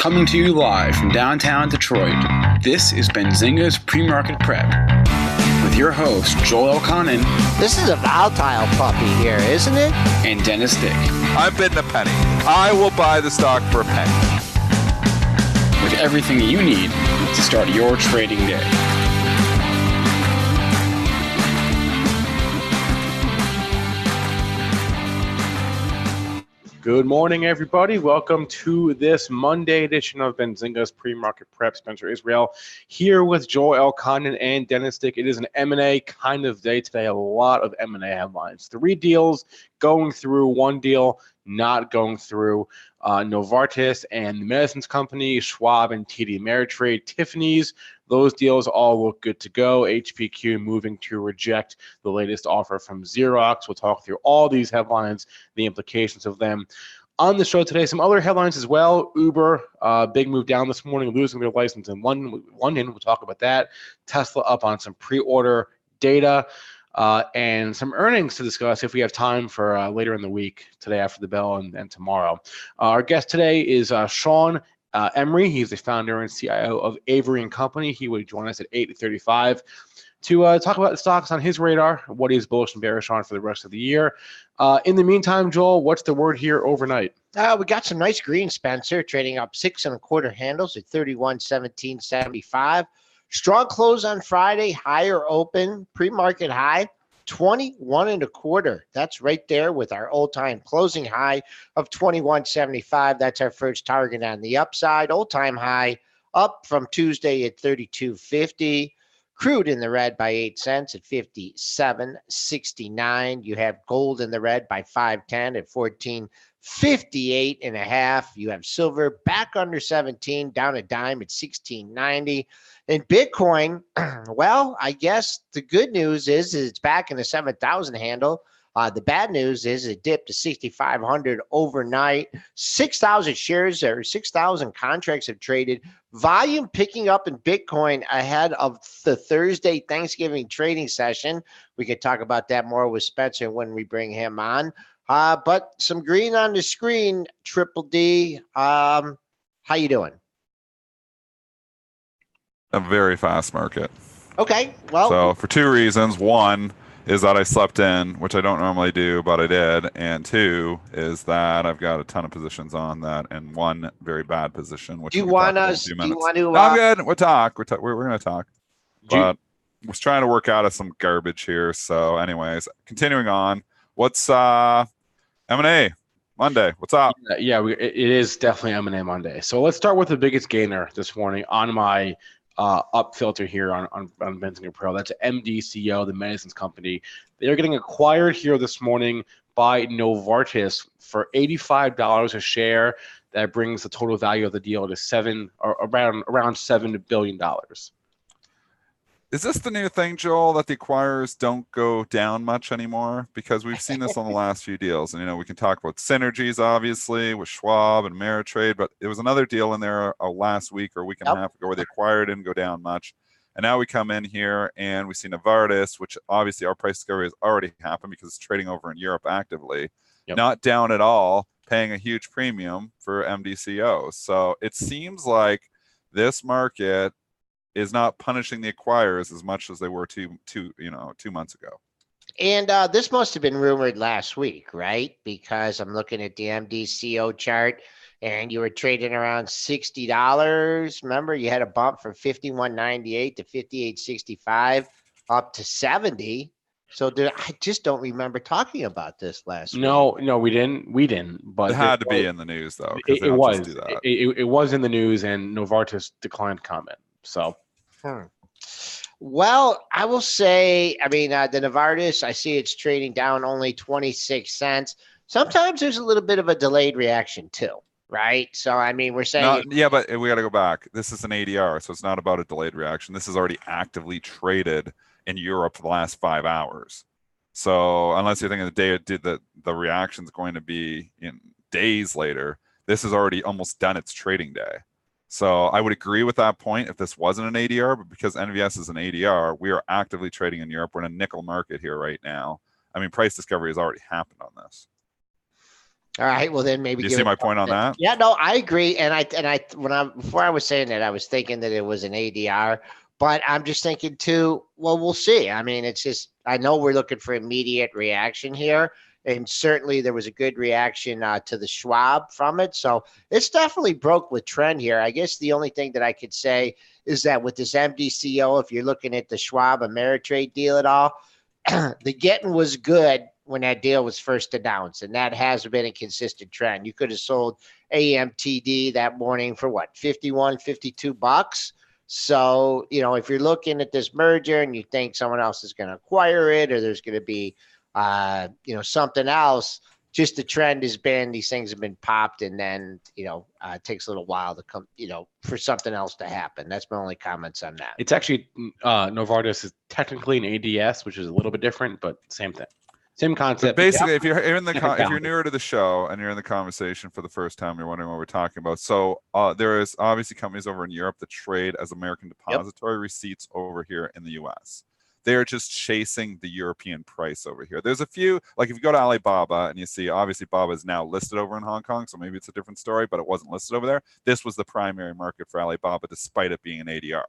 Coming to you live from downtown Detroit, this is Benzinga's PreMarket Prep. With your host, Joel Elconin. This is a volatile puppy here, isn't it? And Dennis Dick. I'm bidding a penny. I will buy the stock for a penny. With everything you need to start your trading day. Good morning, everybody. Welcome to this Monday edition of Benzinga's Pre-Market Prep. Spencer Israel here with Joel Elconin and Dennis Dick. It is an M&A kind of day today. A lot of M&A headlines. 3 deals going through, 1 deal not going through. Novartis and the Medicines Company, SCHW-AMTD, Ameritrade, Tiffany's. Those deals all look good to go. HPQ moving to reject the latest offer from Xerox. We'll talk through all these headlines, the implications of them. On the show today, some other headlines as well. Uber, big move down this morning, losing their license in London. We'll talk about that. Tesla up on some pre-order data. And some earnings to discuss if we have time for later in the week, today after the bell and tomorrow. Our guest today is Sean Emory. He's the founder and CIO of Avory and Company. He will join us at 8:35 to talk about the stocks on his radar, what he's bullish and bearish on for the rest of the year. In the meantime, Joel, what's the word here overnight? We got some nice green, Spencer, trading up 6 1/4 handles at 31.1775. Strong close on Friday, higher open, pre-market high, 21 1/4. That's right there with our all-time closing high of 21.75. That's our first target on the upside. All-time high up from Tuesday at 32.50. Crude in the red by 8 cents at 57.69. You have gold in the red by 5.10 at 14.58.5. You have silver back under 17, down a dime at 16.90. And Bitcoin, well, I guess the good news is it's back in the 7,000 handle. The bad news is it dipped to 6,500 overnight. 6,000 shares or 6,000 contracts have traded. Volume picking up in Bitcoin ahead of the Thursday Thanksgiving trading session. We can talk about that more with Spencer when we bring him on. But some green on the screen, Triple D. How you doing? A very fast market. Okay, well. So for 2 reasons. 1 is that I slept in, which I don't normally do, but I did. And 2 is that I've got a ton of positions on that and 1 very bad position. Which do you want us? Do you want to? No, I'm good. We'll talk. We're going to talk. But I was trying to work out of some garbage here. So anyways, continuing on. What's M&A Monday? What's up? Yeah, it is definitely M&A Monday. So let's start with the biggest gainer this morning on my up filter here on Benzinga Pro. That's MDCO, the Medicines Company. They're getting acquired here this morning by Novartis for $85 a share. That brings the total value of the deal to around $7 billion. Is this the new thing, Joel, that the acquirers don't go down much anymore? Because we've seen this on the last few deals. And, we can talk about synergies, obviously, with Schwab and Ameritrade. But there was another deal in there last week or a week and a half ago where the acquirer didn't go down much. And now we come in here and we see Novartis, which obviously our price discovery has already happened because it's trading over in Europe actively. Not down at all, paying a huge premium for MDCO. So it seems like this market is not punishing the acquirers as much as they were 2 months ago. And this must have been rumored last week, right? Because I'm looking at the MDCO chart and you were trading around $60. Remember, you had a bump from 51.98 to 58.65 up to 70. So I just don't remember talking about this last week. No, we didn't. But it had to be in the news, though. It was. It was in the news, and Novartis declined comment. So. Well, I will say, the Novartis, I see it's trading down only 26 cents. Sometimes there's a little bit of a delayed reaction too, right? So, we're saying. But we got to go back. This is an ADR, so it's not about a delayed reaction. This is already actively traded in Europe for the last 5 hours. So, unless you're thinking the reaction is going to be in days later, this has already almost done its trading day. So I would agree with that point if this wasn't an ADR, but because NVS is an ADR, we are actively trading in Europe. We're in a nickel market here right now. Price discovery has already happened on this. All right. Well, then maybe Do you see my point on that? Yeah, no, I agree. Before I was saying that, I was thinking that it was an ADR, but I'm just thinking too, well, we'll see. I mean, it's just, I know we're looking for immediate reaction here. And certainly there was a good reaction to the Schwab from it. So it's definitely broke with trend here. I guess the only thing that I could say is that with this MDCO, if you're looking at the Schwab Ameritrade deal at all, the getting was good when that deal was first announced, and that has been a consistent trend. You could have sold AMTD that morning for what, 51, 52 bucks. So, if you're looking at this merger and you think someone else is going to acquire it, or there's going to be, something else, just the trend has been, these things have been popped, and then, it takes a little while to come, for something else to happen. That's my only comments on that. It's actually, Novartis is technically an ADS, which is a little bit different, but same thing. Same concept. But basically, if you're newer to the show and you're in the conversation for the first time, you're wondering what we're talking about. So there is obviously companies over in Europe that trade as American depository receipts over here in the U.S. They're just chasing the European price over here. There's a few, like if you go to Alibaba and you see, obviously Baba is now listed over in Hong Kong, so maybe it's a different story, but it wasn't listed over there. This was the primary market for Alibaba, despite it being an ADR.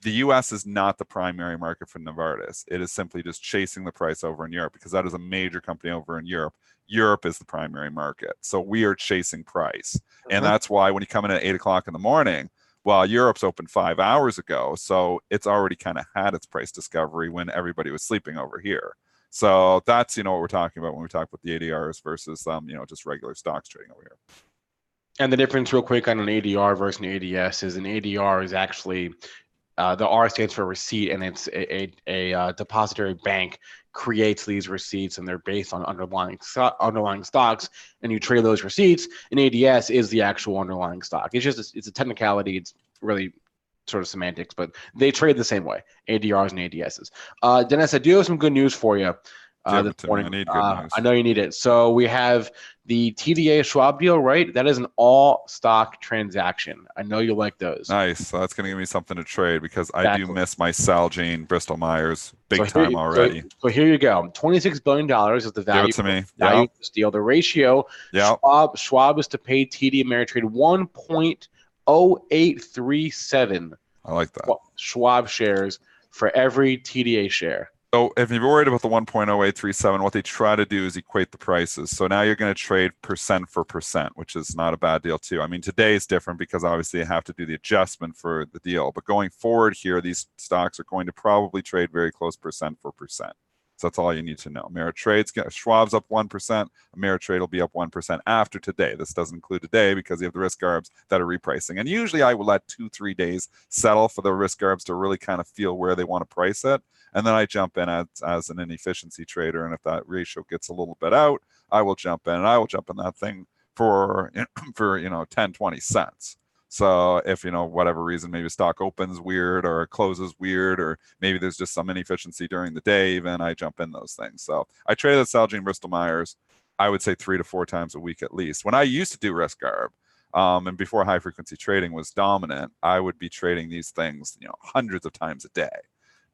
The U.S. is not the primary market for Novartis. It is simply just chasing the price over in Europe, because that is a major company over in Europe. Europe is the primary market. So we are chasing price. And that's why when you come in at 8 o'clock in the morning, well, Europe's opened 5 hours ago. So it's already kind of had its price discovery when everybody was sleeping over here. So that's, what we're talking about when we talk about the ADRs versus, just regular stocks trading over here. And the difference real quick on an ADR versus an ADS is an ADR is actually, the R stands for receipt, and it's a depository bank creates these receipts, and they're based on underlying stocks, and you trade those receipts. An ADS is the actual underlying stock. It's a technicality. It's really sort of semantics, but they trade the same way, ADRs and ADSs. Dennis, I do have some good news for you. This morning. I need good news. I know you need it. So we have the TDA Schwab deal, right? That is an all stock transaction. I know you like those. Nice. So that's going to give me something to trade, because I do miss my Celgene Bristol Myers big time already. So here you go. $26 billion is the value. Give it to me. Value of this deal. The ratio, Schwab is to pay TD Ameritrade 1.0837. I like that. Schwab shares for every TDA share. So if you're worried about the 1.0837, what they try to do is equate the prices. So now you're going to trade percent for percent, which is not a bad deal too. I mean, today is different because obviously you have to do the adjustment for the deal. But going forward here, these stocks are going to probably trade very close percent for percent. So that's all you need to know. Schwab's up 1%. Ameritrade will be up 1% after today. This doesn't include today because you have the risk arbs that are repricing. And usually I will let 2-3 days settle for the risk arbs to really kind of feel where they want to price it. And then I jump in as an inefficiency trader. And if that ratio gets a little bit out, I will jump in. And I will jump in that thing for 10, 20 cents. So if, whatever reason, maybe stock opens weird or closes weird, or maybe there's just some inefficiency during the day, even I jump in those things. So I traded at Celgene Bristol Myers, I would say 3 to 4 times a week at least. When I used to do risk arb, and before high frequency trading was dominant, I would be trading these things, hundreds of times a day.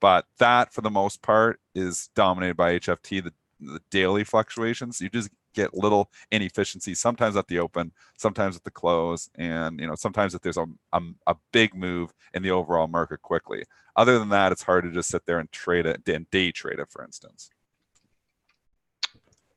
But that, for the most part, is dominated by HFT, the daily fluctuations. You just get little inefficiencies, sometimes at the open, sometimes at the close, and sometimes if there's a big move in the overall market quickly. Other than that, it's hard to just sit there and trade it and day trade it, for instance.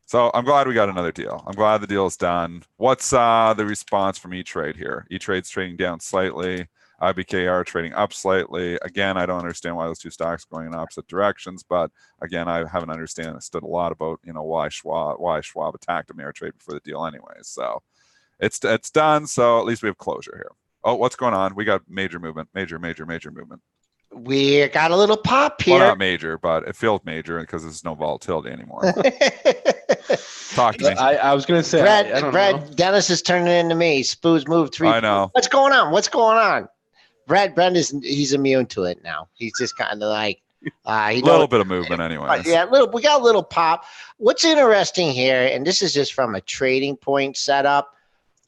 So I'm glad we got another deal. I'm glad the deal is done. What's the response from E-Trade here? E-Trade's trading down slightly. IBKR trading up slightly. Again, I don't understand why those two stocks are going in opposite directions, but again, I haven't understood a lot about why Schwab attacked Ameritrade before the deal anyways. So it's done. So at least we have closure here. Oh, what's going on? We got major movement, major movement. We got a little pop here. Well, not major, but it feels major because there's no volatility anymore. Talk to me. I was going to say, Brad, Dennis is turning into me. Spoos moved 3. I know. What's going on? Brad he's immune to it now. He's just kind of like a little bit of movement anyway. Yeah, we got a little pop. What's interesting here, and this is just from a trading point setup,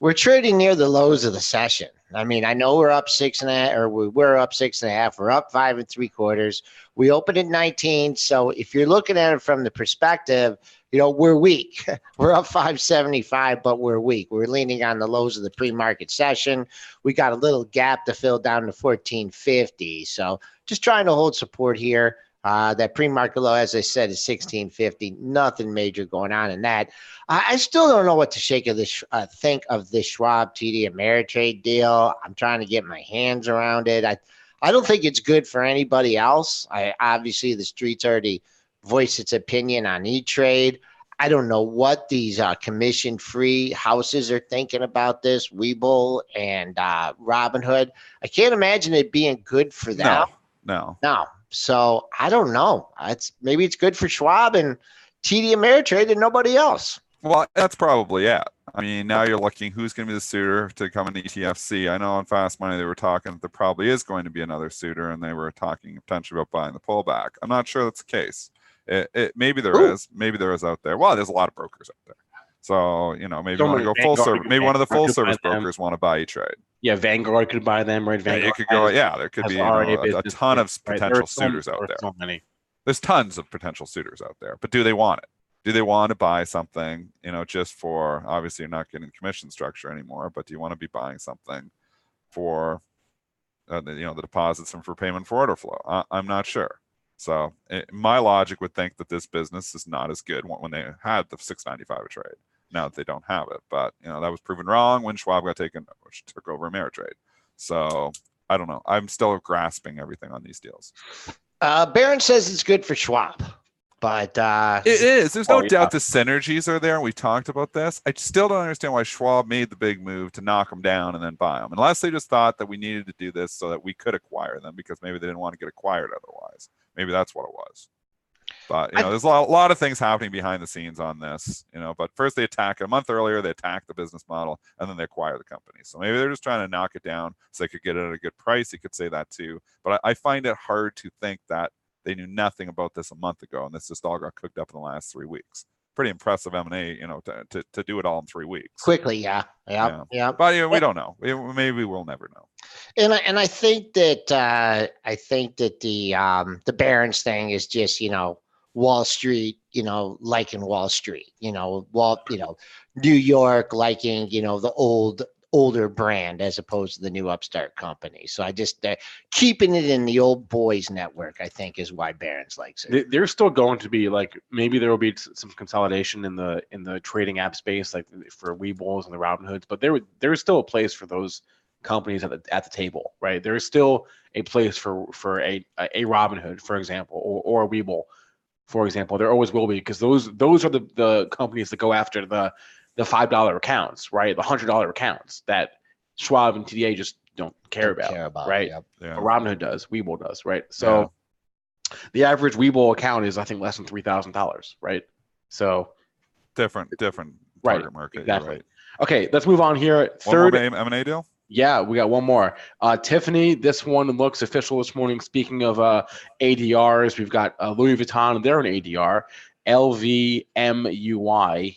we're trading near the lows of the session. I mean, I know we're up 6.5, or we're up 6.5. We're up 5 3/4. We opened at 19. So if you're looking at it from the perspective, we're weak. We're up 575, but we're weak. We're leaning on the lows of the pre-market session. We got a little gap to fill down to 1450. So just trying to hold support here. That pre-market low, as I said, is 1650. Nothing major going on in that. I still don't know what to think of this Schwab TD Ameritrade deal. I'm trying to get my hands around it. I don't think it's good for anybody else. Obviously, the streets already voiced its opinion on E-Trade. I don't know what these commission-free houses are thinking about this, Webull and Robinhood. I can't imagine it being good for them. No. So I don't know. Maybe it's good for Schwab and TD Ameritrade and nobody else. Well, that's probably it. I mean, now you're looking who's going to be the suitor to come in ETFC. I know on Fast Money they were talking that there probably is going to be another suitor, and they were talking potentially about buying the pullback. I'm not sure that's the case. Maybe there is. Maybe there is out there. Well, there's a lot of brokers out there. So, maybe you want to go full service. Maybe one of the full service brokers want to buy E-Trade. Yeah, Vanguard could buy them, right? Vanguard it could go. Yeah, there could be a ton of potential suitors out there. So many. There's tons of potential suitors out there, but do they want it? Do they want to buy something, just for, obviously you're not getting commission structure anymore, but do you want to be buying something for, the deposits and for payment for order flow? I'm not sure. So my logic would think that this business is not as good when they had the 695 a trade. Now that they don't have it, but that was proven wrong when Schwab took over Ameritrade. So I don't know. I'm still grasping everything on these deals. Barron says it's good for Schwab, but it is. There's no doubt the synergies are there. We talked about this. I still don't understand why Schwab made the big move to knock them down and then buy them, unless they just thought that we needed to do this so that we could acquire them because maybe they didn't want to get acquired otherwise. Maybe that's what it was. But there's a lot of things happening behind the scenes on this. But first they attack a month earlier, they attack the business model, and then they acquire the company. So maybe they're just trying to knock it down so they could get it at a good price. You could say that too. But I find it hard to think that they knew nothing about this a month ago, and this just all got cooked up in the last 3 weeks. Pretty impressive M&A, to do it all in 3 weeks. Quickly, yeah. But we don't know. Maybe we'll never know. And I think that the Barron's thing is just Wall Street, liking Wall Street, New York liking, the older brand as opposed to the new upstart company. So I just keeping it in the old boys network, I think, is why Barron's likes it. There's still going to be maybe there will be some consolidation in the trading app space, like for Weebulls and the Robinhoods, but there's still a place for those companies at the table, right? There is still a place for a Robinhood, for example, or a Webull. For example, there always will be, because those are the companies that go after the $5 accounts, right? The $100 accounts that Schwab and TDA just don't care about, right? Yep. Yeah. Robinhood does, Webull does, right? So the average Webull account is, I think, less than $3,000, right? So different target market. Exactly. Right. Okay, let's move on here. Third M&A deal. Yeah, we got one more. Tiffany, this one looks official this morning. Speaking of ADRs, we've got Louis Vuitton. They're an ADR. LVMUY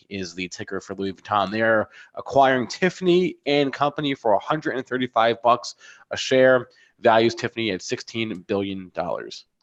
is the ticker for Louis Vuitton. They're acquiring Tiffany and Company for $135 a share. Values Tiffany at $16 billion.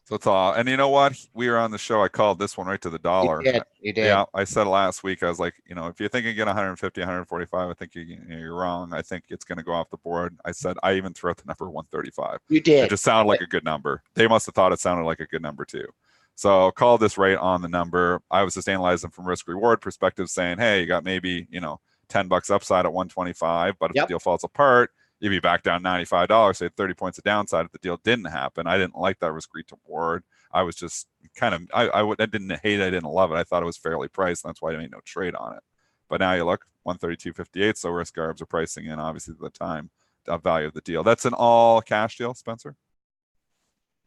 So it's all, and you know what? We were on the show. I called this one right to the dollar. You did. Yeah, I said last week. I was like, if you're thinking get 150, 145, I think you're wrong. I think it's going to go off the board. I said I even threw out the number 135. You did. It just sounded like a good number. They must have thought it sounded like a good number too. So called this right on the number. I was just analyzing from risk reward perspective, saying, hey, you got maybe $10 upside at 125, but if the deal falls apart, you'd be back down $95, say 30 points of downside if the deal didn't happen. I didn't like that risk reward. I was just kind of, I didn't hate it. I didn't love it. I thought it was fairly priced. And that's why I made no trade on it. But now you look, 132.58. So risk arbs are pricing in, obviously, the time value of the deal. That's an all cash deal, Spencer?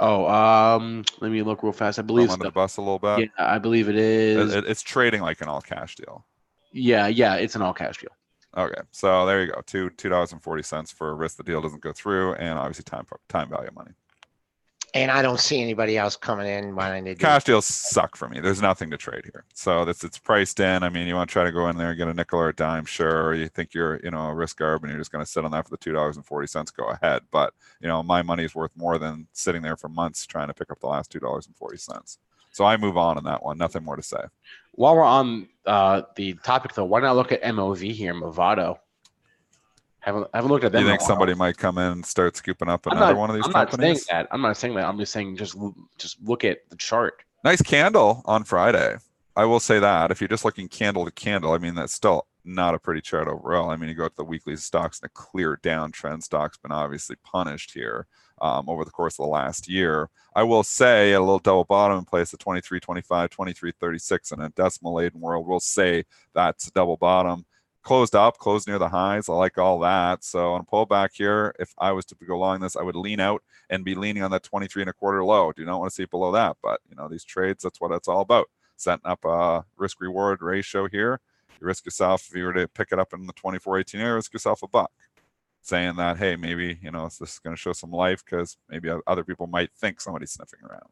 Oh, let me look real fast. I believe under the bus a little bit. Yeah, I believe it is. It's trading like an all cash deal. Yeah, it's an all cash deal. Okay, so there you go. $2.40 for a risk the deal doesn't go through, and obviously time value money. And I don't see anybody else coming in wanting to do Cash deals suck for me. There's nothing to trade here. So it's priced in. I mean, you want to try to go in there and get a nickel or a dime, sure. Or you think you're, a risk arb and you're just going to sit on that for the $2.40, go ahead. But, my money is worth more than sitting there for months trying to pick up the last $2.40. So I move on that one. Nothing more to say. While we're on the topic, though, why not look at MOV here, Movado? Haven't looked at them. You think somebody might come in and start scooping up another one of these companies? I'm not saying that. I'm just saying just look at the chart. Nice candle on Friday. I will say that. If you're just looking candle to candle, I mean, that's still not a pretty chart overall. I mean, you go to the weekly stocks in a clear downtrend. Stock's been obviously punished here over the course of the last year. I will say a little double bottom in place at 23.25, 23.36 in a decimal laden world. We'll say that's a double bottom. Closed near the highs. I like all that. So on a pullback here, if I was to go along this, I would lean out and be leaning on that 23.25 low. Do not want to see it below that. But, these trades, that's what it's all about. Setting up a risk reward ratio here. You risk yourself, if you were to pick it up in the 24.18 area, risk yourself $1. Saying that, hey, maybe, this is going to show some life because maybe other people might think somebody's sniffing around.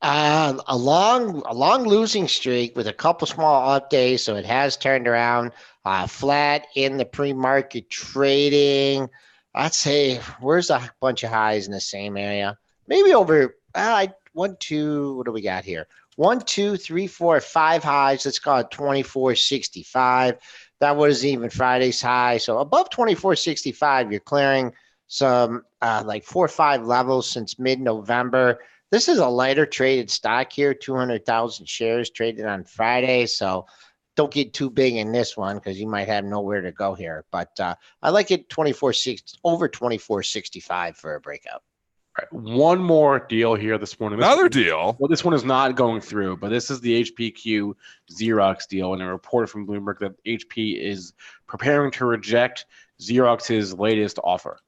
A long losing streak with a couple small up days, so it has turned around. Flat in the pre-market trading. I'd say where's a bunch of highs in the same area? Maybe over 1, 2. What do we got here? 1, 2, 3, 4, 5 highs. Let's call it 24.65. That was even Friday's high. So above 24.65, you're clearing some like 4 or 5 levels since mid-November. This is a lighter traded stock here, 200,000 shares traded on Friday. So don't get too big in this one because you might have nowhere to go here. But I like it over 24.65 for a breakout. All right, one more deal here this morning. Another deal? Well, this one is not going through, but this is the HPQ Xerox deal. And a report from Bloomberg that HP is preparing to reject Xerox's latest offer.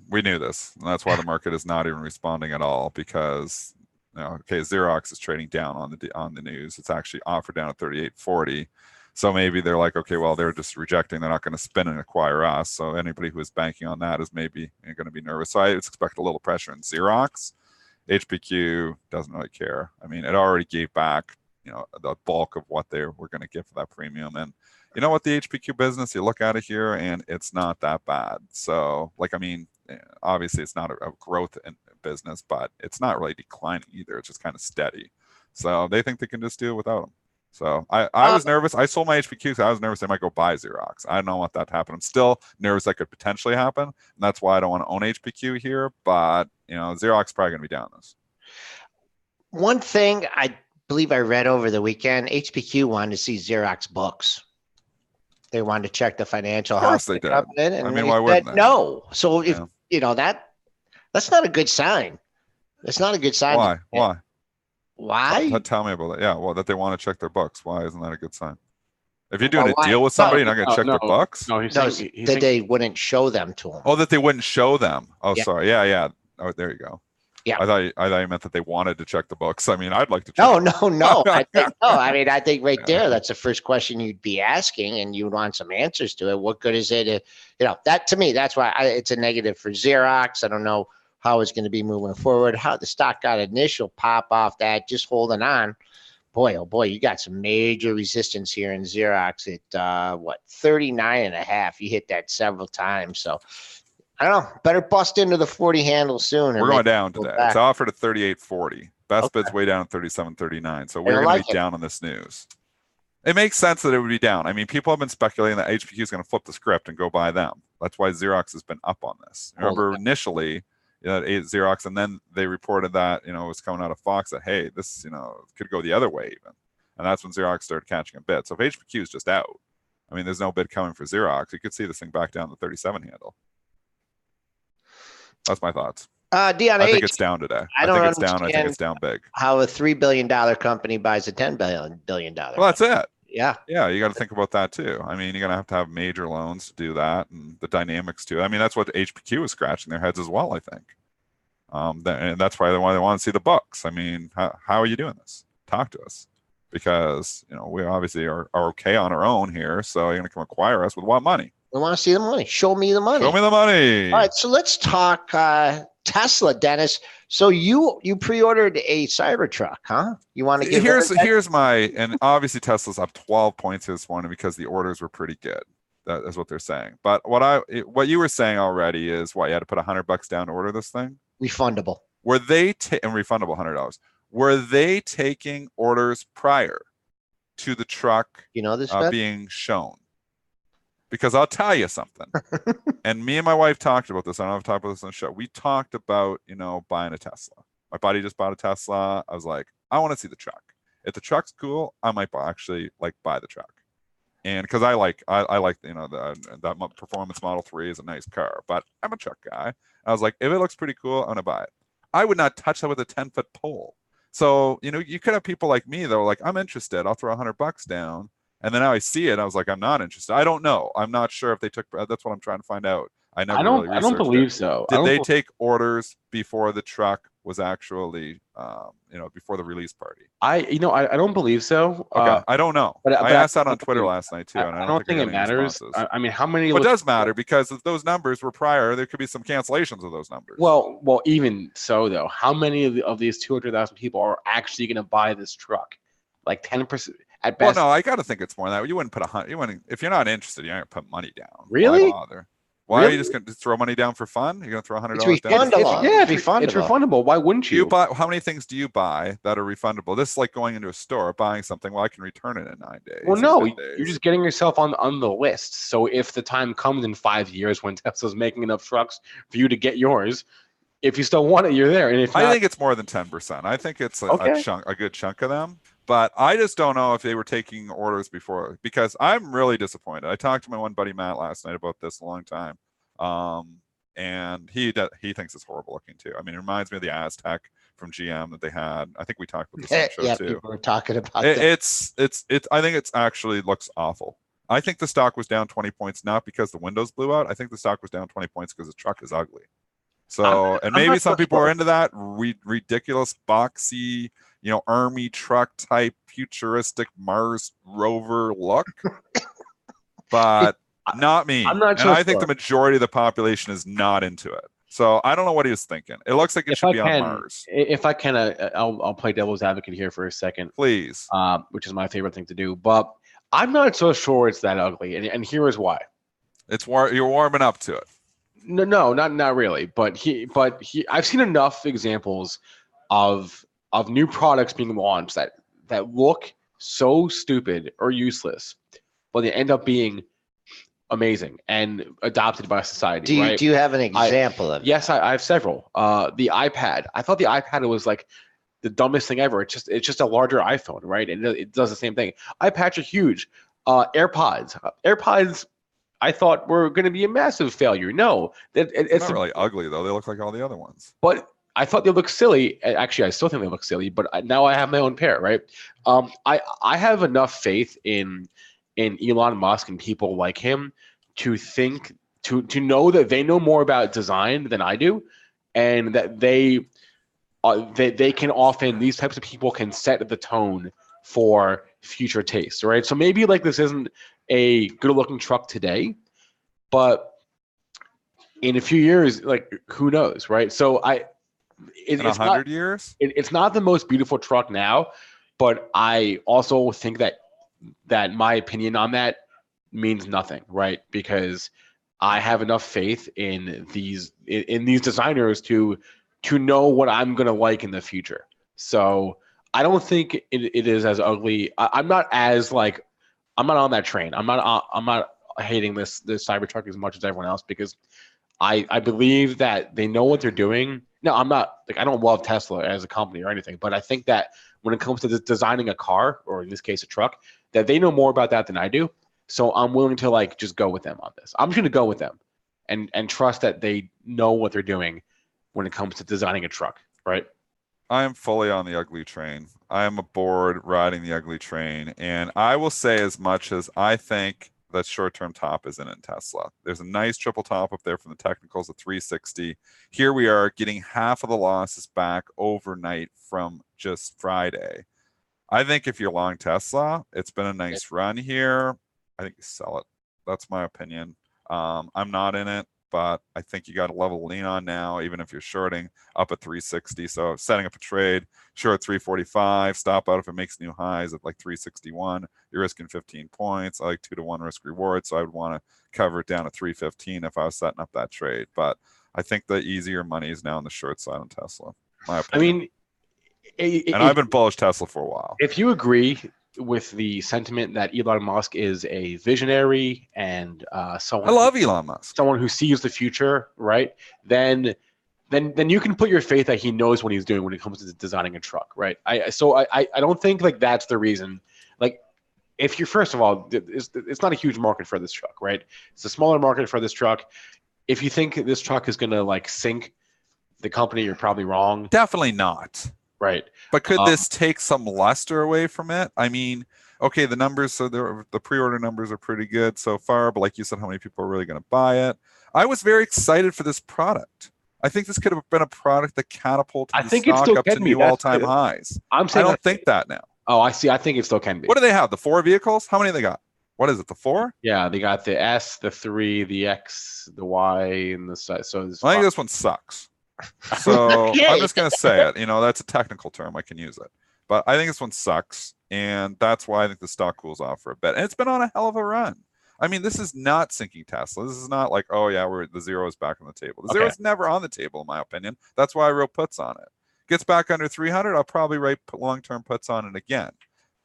We knew this. And that's why the market is not even responding at all because, Xerox is trading down on the news. It's actually offered down at 38.40. So maybe they're like, okay, well, they're just rejecting. They're not going to spin and acquire us. So anybody who is banking on that is maybe going to be nervous. So I expect a little pressure in Xerox. HPQ doesn't really care. I mean, it already gave back, the bulk of what they were going to give for that premium. And you know what, the HPQ business, you look at it here and it's not that bad. So obviously it's not a growth in business, but it's not really declining either. It's just kind of steady. So they think they can just do it without them. So I was nervous. I sold my HPQ because I was nervous they might go buy Xerox. I don't want that to happen. I'm still nervous that could potentially happen. And that's why I don't want to own HPQ here. But, Xerox is probably going to be down this. One thing I believe I read over the weekend, HPQ wanted to see Xerox books. They wanted to check the financial health of the company. And I mean, why wouldn't they? No. So if, that's not a good sign. That's not a good sign. Why? Why? Tell me about that. Yeah, well, that they want to check their books. Why isn't that a good sign? If you're doing a deal with somebody, you're not going to check their books? No, he's saying they wouldn't show them to them. Oh, that they wouldn't show them. Oh, yeah. Sorry. Yeah. Oh, there you go. Yeah. I thought you meant that they wanted to check the books. I mean, I'd like to check. No. I think right there, that's the first question you'd be asking, and you'd want some answers to it. What good is it? That to me, that's why it's a negative for Xerox. I don't know how it's going to be moving forward. How the stock got initial pop off that, just holding on. Boy, oh boy, you got some major resistance here in Xerox at 39.5. You hit that several times. So I don't know. Better bust into the 40 handle soon. We're going down today. It's offered at 38.40. Best bid's way down at 37.39. So we're going to be down on this news. It makes sense that it would be down. I mean, people have been speculating that HPQ is going to flip the script and go buy them. That's why Xerox has been up on this. Remember, initially, Xerox, and then they reported that, it was coming out of Fox that, hey, this, could go the other way even. And that's when Xerox started catching a bid. So if HPQ is just out, I mean, there's no bid coming for Xerox. You could see this thing back down to 37 handle. That's my thoughts. Dion, I think it's down today. I think it's down. I think it's down big. How a $3 billion company buys a $10 billion. Well, that's it. Yeah. Yeah, you got to think about that too. I mean, you're going to have major loans to do that, and the dynamics too. I mean, that's what HPQ is scratching their heads as well, I think. And that's why they want to see the books. I mean, how are you doing this? Talk to us. Because, we obviously are okay on our own here, so you're going to come acquire us with what money? We want to see the money. Show me the money. Show me the money. All right, so let's talk Tesla, Dennis. So you pre-ordered a Cybertruck, huh? You want to give here's my, and obviously Tesla's up 12 points this morning because the orders were pretty good. That is what they're saying. But what you were saying already is what, you had to put $100 down to order this thing? Refundable. Were they and refundable $100? Were they taking orders prior to the truck being shown? Because I'll tell you something. And me and my wife talked about this. I don't know if I've talked about this on the show. We talked about, buying a Tesla. My buddy just bought a Tesla. I was like, I want to see the truck. If the truck's cool, I might actually buy the truck. And because I like that performance Model 3 is a nice car, but I'm a truck guy. I was like, if it looks pretty cool, I'm gonna buy it. I would not touch that with a 10-foot pole. So, you could have people like me that were like, I'm interested. I'll throw $100 down. And then now I see it. I was like, I'm not interested. I don't know. I'm not sure if they took. That's what I'm trying to find out. I don't believe so. Did they take orders before the truck was actually, before the release party? I don't believe so. Okay, I don't know. But I asked that on Twitter last night too, and I don't think it matters. I mean, how many? It does matter because if those numbers were prior, there could be some cancellations of those numbers. Well, even so though, how many of these 200,000 people are actually going to buy this truck? Like 10%. At best. Well, no, I got to think it's more than that. You wouldn't put if you're not interested, you aren't put money down. Really? Why bother? Why are you just going to throw money down for fun? You're going to throw $100 down? It's refundable. It's refundable. Why wouldn't you? How many things do you buy that are refundable? This is like going into a store, buying something. Well, I can return it in 9 days. Well, no, you're just getting yourself on the list. So if the time comes in 5 years when Tesla's making enough trucks for you to get yours, if you still want it, you're there. And if I think it's more than 10%. I think it's a good chunk of them. But I just don't know if they were taking orders before, because I'm really disappointed. I talked to my one buddy Matt last night about this a long time, and he thinks it's horrible looking too. I mean, it reminds me of the Aztec from GM that they had. I think we talked about this on the show too. People were talking about It's I think it's actually looks awful. I think the stock was down 20 points not because the windows blew out. I think the stock was down 20 points because the truck is ugly. So, and maybe some people are into that ridiculous boxy, army truck type futuristic Mars rover look, but not me. I'm not sure. And I think the majority of the population is not into it. So I don't know what he was thinking. It looks like it should be on Mars. If I can, I'll play devil's advocate here for a second, please. Which is my favorite thing to do, but I'm not so sure it's that ugly, and here is why. You're warming up to it. No, not really. But I've seen enough examples of new products being launched that look so stupid or useless, but they end up being amazing and adopted by society. Do you have an example of it? Yes, I have several. The iPad. I thought the iPad was like the dumbest thing ever. It's just a larger iPhone, right? And it does the same thing. iPads are huge. AirPods. I thought were going to be a massive failure. No, it's not really ugly though. They look like all the other ones. But I thought they looked silly. Actually, I still think they look silly. But now I have my own pair, right? I have enough faith in Elon Musk and people like him to think to know that they know more about design than I do, and that they can often, these types of people can set the tone for future taste, right? So maybe this isn't a good looking truck today, but in a few years, who knows, right? So in 100 years, it's not the most beautiful truck now, but I also think that my opinion on that means nothing, right? Because I have enough faith in these designers to know what I'm gonna like in the future. So I don't think it is as ugly. I'm not on that train. I'm not hating this Cybertruck as much as everyone else, because I believe that they know what they're doing. No, I'm not I don't love Tesla as a company or anything, but I think that when it comes to designing a car, or in this case a truck, that they know more about that than I do. So I'm willing to just go with them on this. I'm just gonna go with them and trust that they know what they're doing when it comes to designing a truck, right? I am fully on the ugly train. I am aboard riding the ugly train. And I will say, as much as I think that short-term top isn't in Tesla, there's a nice triple top up there from the technicals at 360. Here we are getting half of the losses back overnight from just Friday. I think if you're long Tesla, it's been a nice run here. I think you sell it. That's my opinion. I'm not in it. but I think you got a level to lean on now, even if you're shorting up at 360. So setting up a trade, short 345, stop out if it makes new highs at like 361. You're risking 15 points. I like 2-to-1 risk reward, so I would want to cover it down at 315 if I was setting up that trade. But I think the easier money is now on the short side on Tesla. My opinion. And I've been bullish Tesla for a while. If you agree with the sentiment that Elon Musk is a visionary and someone, I love Elon Musk, someone who sees the future, right? Then you can put your faith that he knows what he's doing when it comes to designing a truck, right? I don't think like that's the reason. Like, if you're, first of all, it's not a huge market for this truck, right? It's a smaller market for this truck. If you think this truck is gonna like sink the company, you're probably wrong. Definitely not. Right. But could this take some luster away from it? I mean, okay, the numbers, so the pre-order numbers are pretty good so far, but like you said, how many people are really going to buy it? I was very excited for this product. I think this could have been a product that catapulted the stock up to new all-time highs. I don't think that now. Oh, I see. I think it still can be. What do they have? The 4 vehicles? How many they got? What is it? The 4? Yeah, they got the S, the 3, the X, the Y, and the size. So I think this one sucks. So I'm just going to say it. You know, that's a technical term. I can use it. But I think this one sucks. And that's why I think the stock cools off for a bit. And it's been on a hell of a run. I mean, this is not sinking Tesla. This is not like, oh, yeah, the zero is back on the table. The zero is never on the table, in my opinion. That's why I wrote puts on it. Gets back under 300, I'll probably write long-term puts on it again.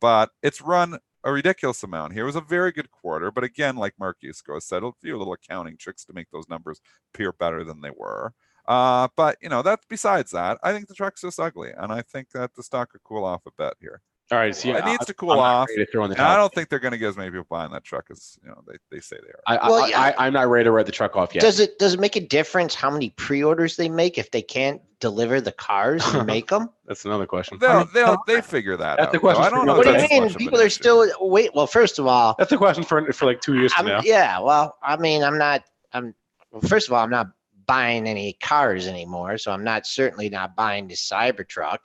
But it's run a ridiculous amount here. It was a very good quarter. But again, like Mark Yusko said, a few little accounting tricks to make those numbers appear better than they were. But, you know, that's besides that. I think the truck's just ugly. And I think that the stock could cool off a bit here. All right, so it needs to cool off. And I don't think they're going to get as many people buying that truck as they say they are. I'm not ready to write the truck off yet. Does it make a difference how many pre-orders they make if they can't deliver the cars and make them? That's another question. They figure that that's out. The question. I don't know. What do you mean? People are still Well, first of all, that's a question for like 2 years from now. Yeah. Well, I mean, first of all, I'm not buying any cars anymore, so I'm certainly not buying the Cybertruck.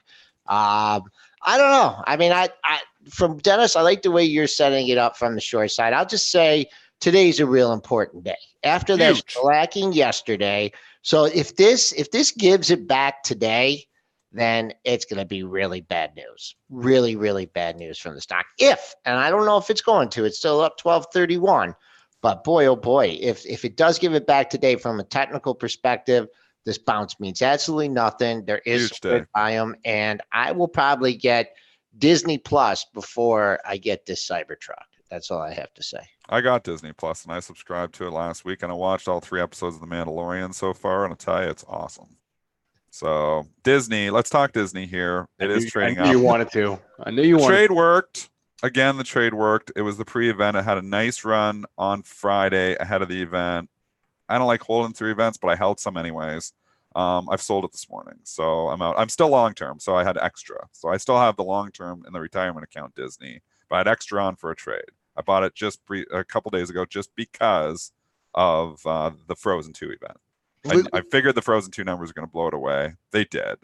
I don't know. I mean, I from Dennis, I like the way you're setting it up from the short side. I'll just say today's a real important day. After that lacking yesterday, so if this gives it back today, then it's going to be really bad news. Really, really bad news from the stock. And I don't know if it's going to. It's still up 1231. But boy, oh boy, if it does give it back today from a technical perspective, this bounce means absolutely nothing. There is a good biome, and I will probably get Disney Plus before I get this Cybertruck. That's all I have to say. I got Disney Plus, and I subscribed to it last week, and I watched all 3 episodes of The Mandalorian so far, and I'll tell you, it's awesome. So Disney, let's talk Disney here. It is trading up. I knew you wanted to. I knew you wanted to. The trade worked. Again, the trade worked. It was the pre-event. It had a nice run on Friday ahead of the event. I don't like holding through events, but I held some anyways. I've sold it this morning, so I'm out. I'm still long-term, so I had extra. So I still have the long-term in the retirement account Disney, but I had extra on for a trade. I bought it just a couple days ago just because of the Frozen 2 event. I figured the Frozen 2 numbers are going to blow it away. They did.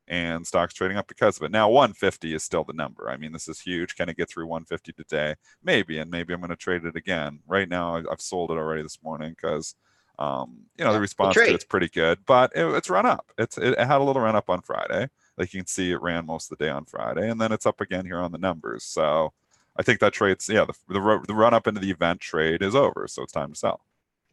And stock's trading up because of it. Now, 150 is still the number. I mean, this is huge. Can it get through 150 today? Maybe, and maybe I'm going to trade it again. Right now, I've sold it already this morning because, the response to it's pretty good. But it's run up. It had a little run up on Friday. Like you can see, it ran most of the day on Friday, and then it's up again here on the numbers. So I think that trade's the run up into the event trade is over. So it's time to sell.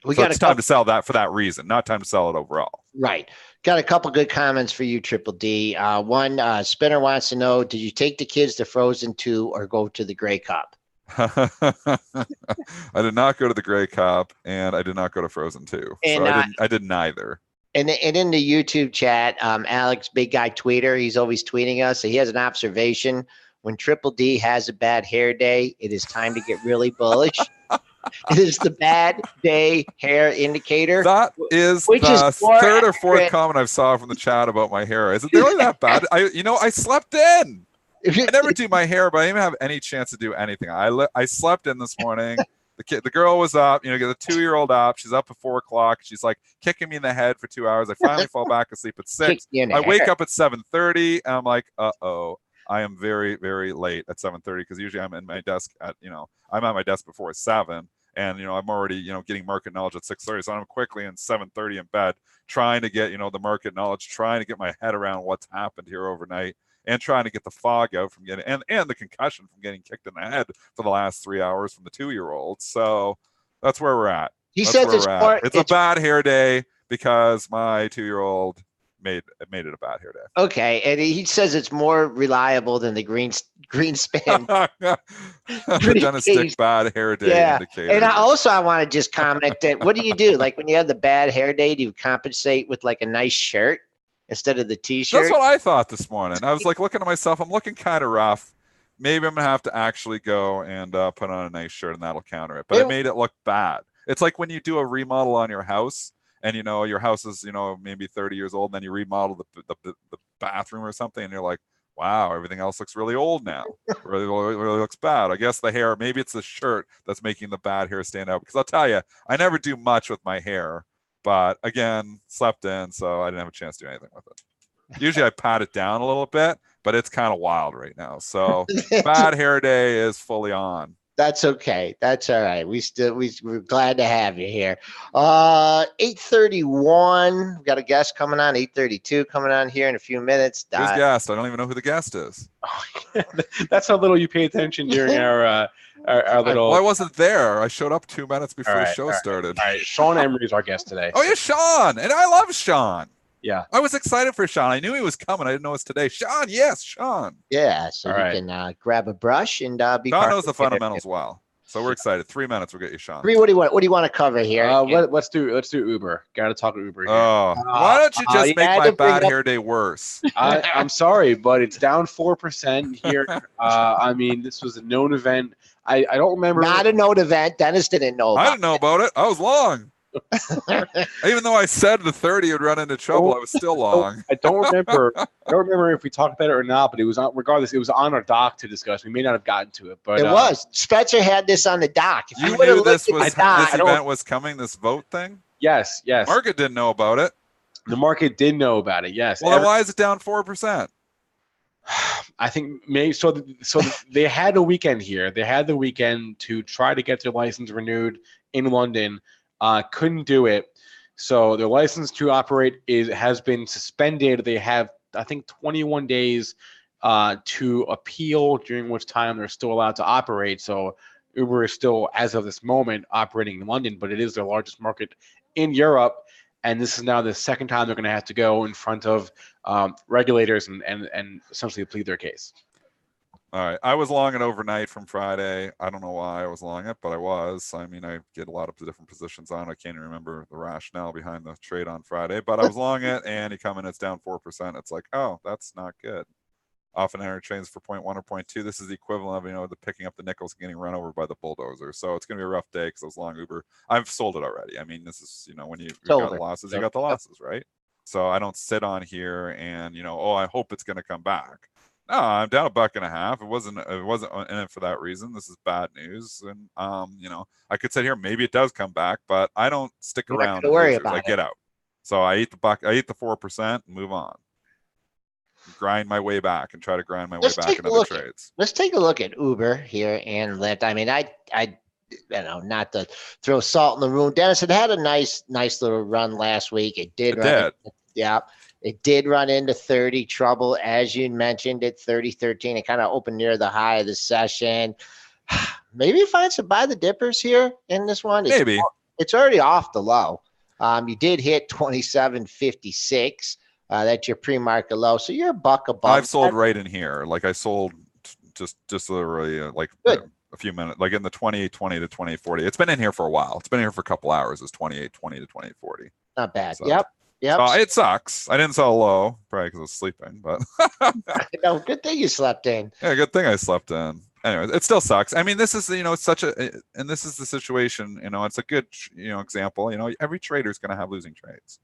It's time to sell that for that reason, not time to sell it overall. Right. Got a couple good comments for you, Triple D. One, Spinner wants to know, did you take the kids to Frozen 2 or go to the Grey Cup? I did not go to the Grey Cup, and I did not go to Frozen 2. And, so I did neither. And in the YouTube chat, Alex, big guy tweeter, he's always tweeting us. So he has an observation. When Triple D has a bad hair day, it is time to get really bullish. It is the bad day hair indicator. That is the third or fourth comment I've saw from the chat about my hair. Is it really that bad? I slept in. I never do my hair, but I didn't have any chance to do anything. I slept in this morning. The girl was up, get the 2-year-old up. She's up at 4 o'clock. She's like kicking me in the head for 2 hours. I finally fall back asleep at 6. I wake up at 7:30, and I'm like, uh-oh. I am very, very late at 7:30 because usually I'm in my desk I'm at my desk before 7. And, I'm already, getting market knowledge at 6:30. So I'm quickly in 7:30 in bed, trying to get, the market knowledge, trying to get my head around what's happened here overnight, and trying to get the fog out from getting, and the concussion from getting kicked in the head for the last 3 hours from the 2-year-old. So that's where we're at. He says It's a bad hair day because my 2-year-old made it a bad hair day. Okay, and he says it's more reliable than the Greenspan. The Dentist bad hair day indicator. And I want to just comment that what do you do? Like when you have the bad hair day, do you compensate with like a nice shirt instead of the t-shirt? That's what I thought this morning. I was like looking at myself. I'm looking kind of rough. Maybe I'm going to have to actually go and put on a nice shirt, and that'll counter it. But it made it look bad. It's like when you do a remodel on your house, and your house is maybe 30 years old, and then you remodel the bathroom or something, and you're like, wow, everything else looks really old now. really looks bad. I guess the hair, maybe it's the shirt that's making the bad hair stand out. Because I'll tell you, I never do much with my hair, but again, slept in, so I didn't have a chance to do anything with it. Usually I pat it down a little bit, but it's kind of wild right now. So bad hair day is fully on. That's okay. That's all right. We're glad to have you here. 8:31. We've got a guest coming on. 8:32 coming on here in a few minutes. Who's guest? I don't even know who the guest is. That's how little you pay attention during our little. Well, I wasn't there. I showed up 2 minutes before the show started. All right, Sean Emory is our guest today. Oh yeah, Sean, and I love Sean. Yeah, I was excited for Sean. I knew he was coming. I didn't know it's today. Sean, yes, Sean. Yeah, so you can grab a brush and be. Sean knows the fundamentals well, so we're excited. 3 minutes, we'll get you, Sean. What do you want to cover here? Let's do Uber. Got to talk Uber here. Why don't you just make my bad hair day worse? I'm sorry, but it's down 4% here. I mean, this was a known event. I don't remember. Not a known event. Dennis didn't know. I didn't know about it. I was long. Even though I said the 30 would run into trouble, I was still long. I don't remember if we talked about it or not, but it was on, regardless, it was on our doc to discuss. We may not have gotten to it, but it was. Spencer had this on the doc. If you knew this event was coming, this vote thing? Yes. The market didn't know about it. The market did know about it, yes. Well, then why is it down 4%? I think maybe so they had a weekend here. They had the weekend to try to get their license renewed in London. Couldn't do it. So their license to operate has been suspended. They have, I think, 21 days to appeal, during which time they're still allowed to operate. So Uber is still, as of this moment, operating in London, but it is their largest market in Europe. And this is now the second time they're going to have to go in front of regulators and essentially plead their case. All right. I was long it overnight from Friday. I don't know why I was long it, but I was. I mean, I get a lot of different positions on. I can't even remember the rationale behind the trade on Friday, but I was long it, and you come in, it's down 4%. It's like, oh, that's not good. Often enter trades for 0.1 or 0.2. This is the equivalent of, the picking up the nickels and getting run over by the bulldozer. So it's going to be a rough day because I was long Uber. I've sold it already. I mean, this is, when you got the losses, you got the losses, right? So I don't sit on here and, I hope it's going to come back. No, I'm down $1.50. It wasn't in it for that reason. This is bad news. And, I could sit here, maybe it does come back, but I don't stick around. I get out. So I eat the 4% and move on. Grind my way back and try to grind my way back in other trades. Let's take a look at Uber here and Lyft. I mean, I not to throw salt in the wound. Dennis, it had a nice little run last week. It did. It did run into 30 trouble, as you mentioned, at 30.13. It kind of opened near the high of the session. Maybe find some buy the dippers here in this one. Maybe. It's already off the low. You did hit 27.56. That's your pre-market low. So you're $1 above. I've sold right in here. Like I sold just literally a few minutes, like in the 28.20 to 28.40. It's been in here for a while. It's been in here for a couple hours. It's 28.20 to 28.40. Not bad. So. Yep. It sucks. I didn't sell low, probably because I was sleeping, but no, good thing you slept in. Yeah, good thing I slept in. Anyway, it still sucks. I mean, this is, it's such and this is the situation, it's a good, example. Every trader is going to have losing trades,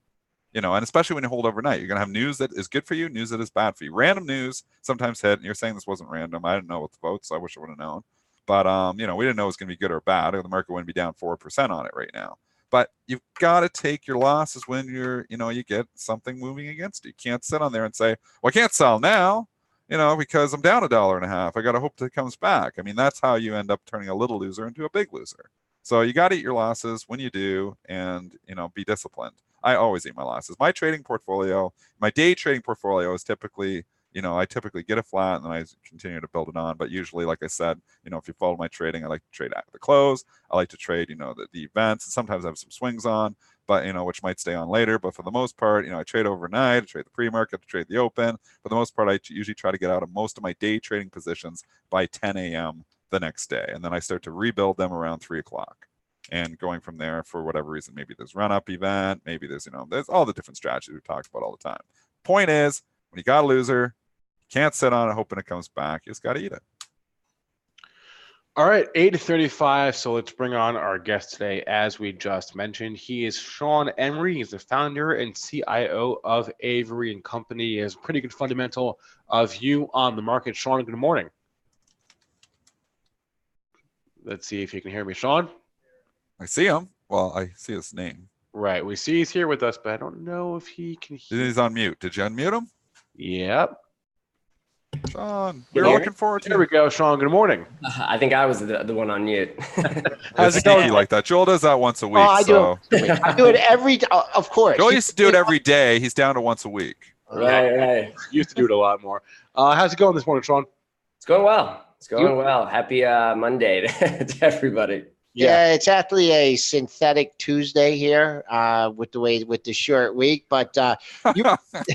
and especially when you hold overnight, you're going to have news that is good for you, news that is bad for you. Random news sometimes hit, and you're saying this wasn't random. I didn't know what the votes, so I wish I would have known. But, we didn't know it was going to be good or bad. The market wouldn't be down 4% on it right now. But you've got to take your losses when you get something moving against you. You can't sit on there and say, well, I can't sell now, because I'm down $1.50. I got to hope that it comes back. I mean, that's how you end up turning a little loser into a big loser. So you got to eat your losses when you do, and be disciplined. I always eat my losses. My trading portfolio, my day trading portfolio is typically, I typically get a flat and then I continue to build it on. But usually, like I said, if you follow my trading, I like to trade at the close. I like to trade, the events. Sometimes I have some swings on, but which might stay on later. But for the most part, I trade overnight, I trade the pre-market, I trade the open. For the most part, I usually try to get out of most of my day trading positions by 10 a.m. the next day, and then I start to rebuild them around 3 o'clock. And going from there, for whatever reason, maybe there's run-up event, maybe there's there's all the different strategies we talked about all the time. Point is, when you got a loser, you can't sit on it hoping it comes back. You just got to eat it. All right, 8:35. So let's bring on our guest today. As we just mentioned, he is Sean Emory. He's the founder and CIO of Avory and Company. He has a pretty good fundamental view on the market. Sean, good morning. Let's see if you can hear me, Sean. I see him. Well, I see his name. Right. We see he's here with us, but I don't know if he can hear. He's on mute. Did you unmute him? Yep. Sean, we're looking forward to There we go, Sean. Good morning. I think I was the one on mute. How's it going? Like that. Joel does that once a week. I do it every. Of course. Joel used to do it every day. He's down to once a week. Right. Used to do it a lot more. How's it going this morning, Sean? It's going well. Happy Monday to everybody. Yeah, it's actually a synthetic Tuesday here with the short week. But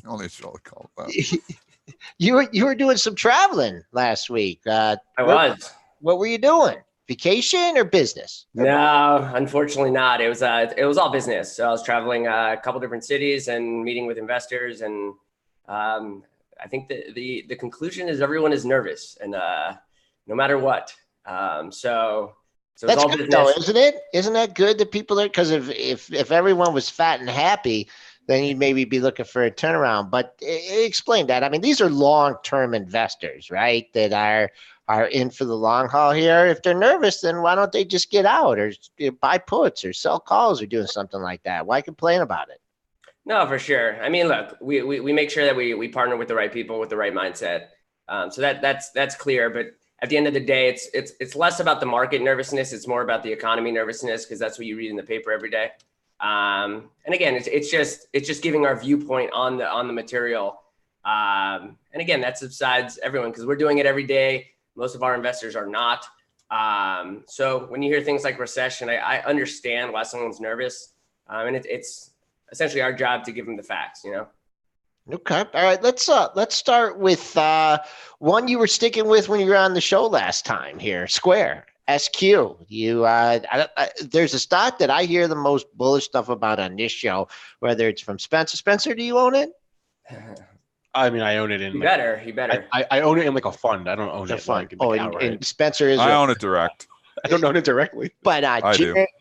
only Joel called that. You were doing some traveling last week. I was. What were you doing? Vacation or business? No, unfortunately not. It was all business. So I was traveling a couple different cities and meeting with investors, and I think the conclusion is everyone is nervous, and no matter what. So that's all good business. though, isn't it? Isn't that good that people are, because if everyone was fat and happy, then you'd maybe be looking for a turnaround. But explain that. I mean, these are long-term investors, right? That are in for the long haul here. If they're nervous, then why don't they just get out or buy puts or sell calls or doing something like that? Why complain about it? No, for sure. I mean, look, we make sure that we partner with the right people with the right mindset. So that's clear. But at the end of the day, it's less about the market nervousness. It's more about the economy nervousness, because that's what you read in the paper every day. And again, it's just giving our viewpoint on the material. And again, that subsides everyone, because we're doing it every day. Most of our investors are not. So when you hear things like recession, I understand why someone's nervous. And it's essentially our job to give them the facts, Okay. All right. Let's start with one you were sticking with when you were on the show last time here, Square. SQ. There's a stock that I hear the most bullish stuff about on this show, whether it's from Spencer. Spencer, do you own it? I mean, I own it in. You better. I own it in like a fund. I don't own it fund. Like And Spencer is. I own it direct. I don't own it directly. But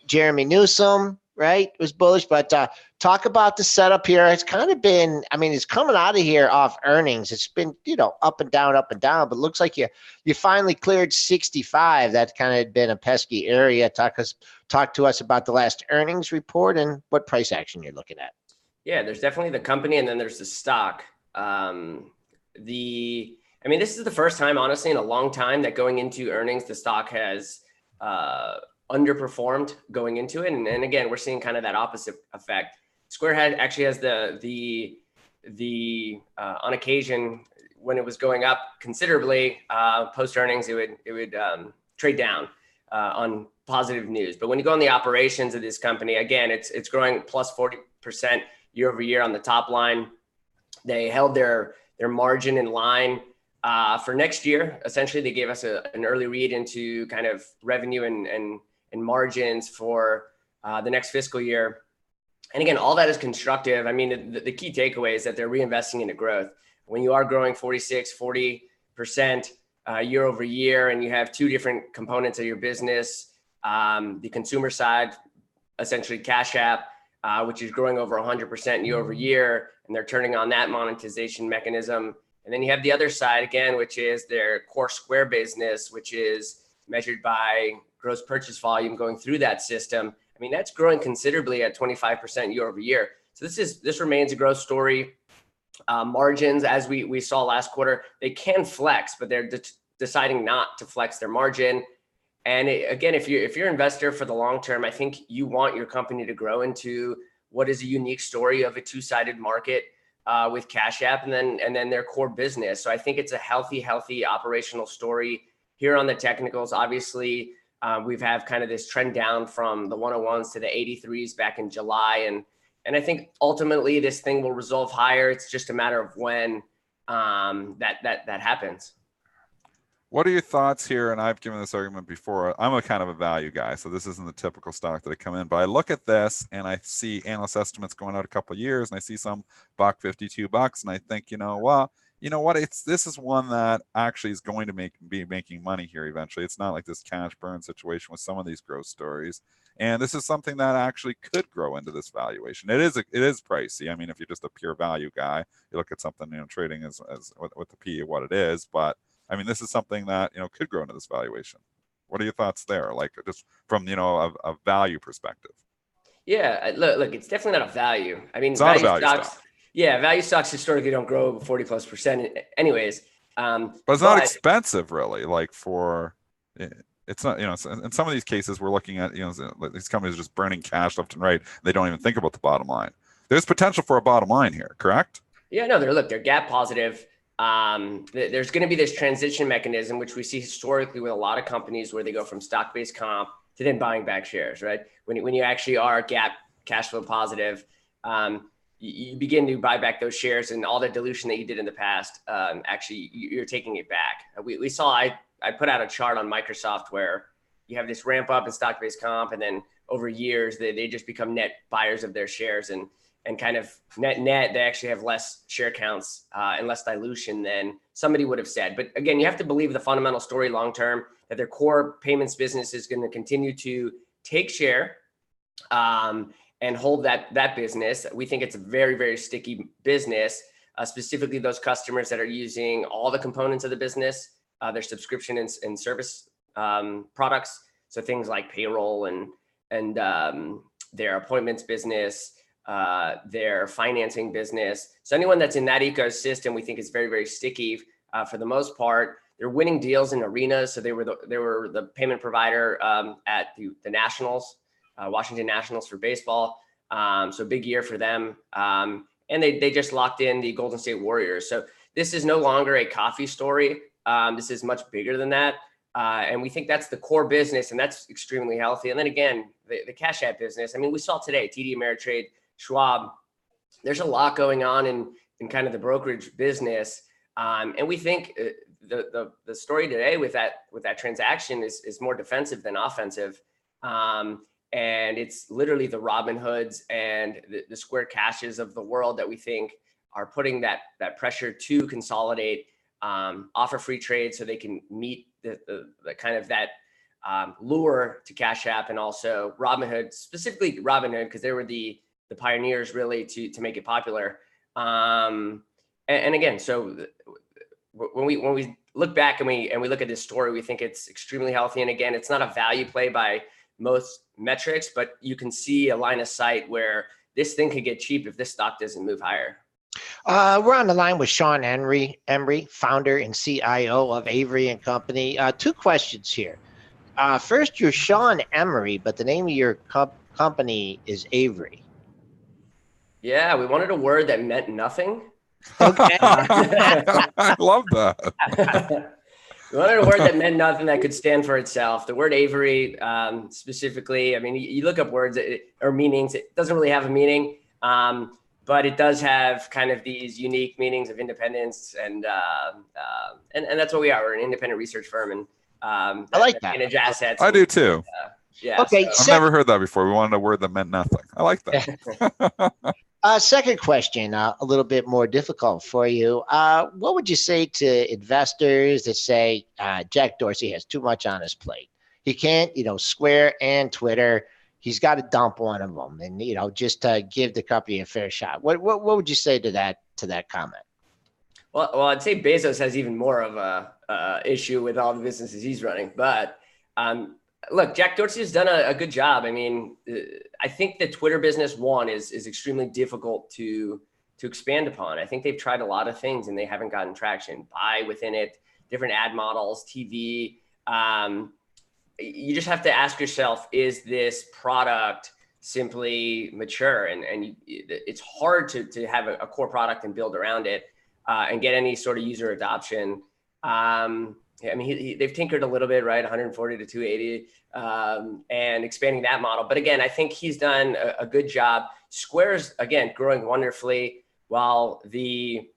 Jeremy Newsom, right, was bullish. But talk about the setup here. It's kind of been, I mean, it's coming out of here off earnings. It's been, up and down, but it looks like you finally cleared 65. That kind of had been a pesky area. Talk to us about the last earnings report and what price action you're looking at. Yeah, there's definitely the company, and then there's the stock. This is the first time, honestly, in a long time that going into earnings, the stock has underperformed going into it. And again, we're seeing kind of that opposite effect. Square actually has the on occasion, when it was going up considerably, post earnings, it would trade down on positive news. But when you go on the operations of this company, again, it's growing plus 40% year over year on the top line. They held their margin in line for next year. Essentially, they gave us an early read into kind of revenue and margins for the next fiscal year. And again, all that is constructive. I mean, the key takeaway is that they're reinvesting into growth. When you are growing 40% year over year, and you have two different components of your business, the consumer side, essentially Cash App, which is growing over 100% year over year, and they're turning on that monetization mechanism. And then you have the other side again, which is their core Square business, which is measured by gross purchase volume going through that system. I mean, that's growing considerably at 25% year over year. So this remains a growth story. Margins, as we saw last quarter, they can flex, but they're deciding not to flex their margin. And again, if you're an investor for the long term, I think you want your company to grow into what is a unique story of a two-sided market with Cash App and then their core business. So I think it's a healthy operational story here on the technicals. Obviously, we've had kind of this trend down from the 101s to the 83s back in July. And I think ultimately this thing will resolve higher. It's just a matter of when that happens. What are your thoughts here? And I've given this argument before. I'm a kind of a value guy, so this isn't the typical stock that I come in. But I look at this and I see analyst estimates going out a couple of years, and I see some $1.50, $2, and I think, you know what? This is one that actually is going to be making money here eventually. It's not like this cash burn situation with some of these growth stories. And this is something that actually could grow into this valuation. It is pricey. I mean, if you're just a pure value guy, you look at something, trading as with the PE what it is, but I mean, this is something that, could grow into this valuation. What are your thoughts there? Like just from, a value perspective. Yeah, look, it's definitely not a value. I mean, it's not a value stock. Yeah, value stocks historically don't grow 40+% anyways. But it's not expensive really. Like it's not, in some of these cases we're looking at, these companies are just burning cash left and right. They don't even think about the bottom line. There's potential for a bottom line here, correct? Yeah, no, they're gap positive. There's going to be this transition mechanism, which we see historically with a lot of companies where they go from stock-based comp to then buying back shares, right? When you actually are gap cash flow positive, you begin to buy back those shares, and all the dilution that you did in the past, actually you're taking it back. We saw, I put out a chart on Microsoft where you have this ramp up in stock-based comp, and then over years they just become net buyers of their shares, and kind of net, they actually have less share counts and less dilution than somebody would have said. But again, you have to believe the fundamental story long-term, that their core payments business is going to continue to take share and hold that business. We think it's a very, very sticky business, specifically those customers that are using all the components of the business, their subscription and service products. So things like payroll and their appointments business, their financing business. So anyone that's in that ecosystem, we think is very, very sticky for the most part. They're winning deals in arenas. So they were the payment provider at the Nationals, Washington Nationals for baseball. So big year for them. And they just locked in the Golden State Warriors. So this is no longer a coffee story. This is much bigger than that. And we think that's the core business, and that's extremely healthy. And then again, the Cash App business. I mean, we saw today, TD Ameritrade, Schwab, there's a lot going on in kind of the brokerage business. And we think the story today with that transaction is more defensive than offensive. And it's literally the Robinhoods and the Square Cashes of the world that we think are putting that pressure to consolidate, offer free trade so they can meet the kind of that lure to Cash App, and also Robinhood, specifically Robinhood, because they were the pioneers really to make it popular. And again, so when we look back and we look at this story, we think it's extremely healthy. And again, it's not a value play by most metrics, but you can see a line of sight where this thing could get cheap if this stock doesn't move higher. We're on the line with Sean Emory, founder and CIO of Avory and Company. Two questions here. First, you're Sean Emory, but the name of your company is Avory. Yeah, we wanted a word that meant nothing. Okay. I love that. We wanted a word that meant nothing, that could stand for itself. The word Avory, specifically, I mean, you look up words or meanings, it doesn't really have a meaning, but it does have kind of these unique meanings of independence, and that's what we are. We're an independent research firm, and I like that. Manage assets. I do too. Yeah. Okay. I've never heard that before. We wanted a word that meant nothing. I like that. Second question, a little bit more difficult for you. What would you say to investors that say Jack Dorsey has too much on his plate? He can't, Square and Twitter. He's got to dump one of them, and just give the company a fair shot. What would you say to that comment? Well, I'd say Bezos has even more of a issue with all the businesses he's running. But look, Jack Dorsey has done a good job. I mean, I think the Twitter business is extremely difficult to expand upon. I think they've tried a lot of things and they haven't gotten traction. Buy within it, different ad models, TV. you just have to ask yourself, is this product simply mature? And it's hard to have a core product and build around it and get any sort of user adoption. I mean, they've tinkered a little bit, right? 140 to 280 and expanding that model. But again, I think he's done a good job. Square's, again, growing wonderfully, while the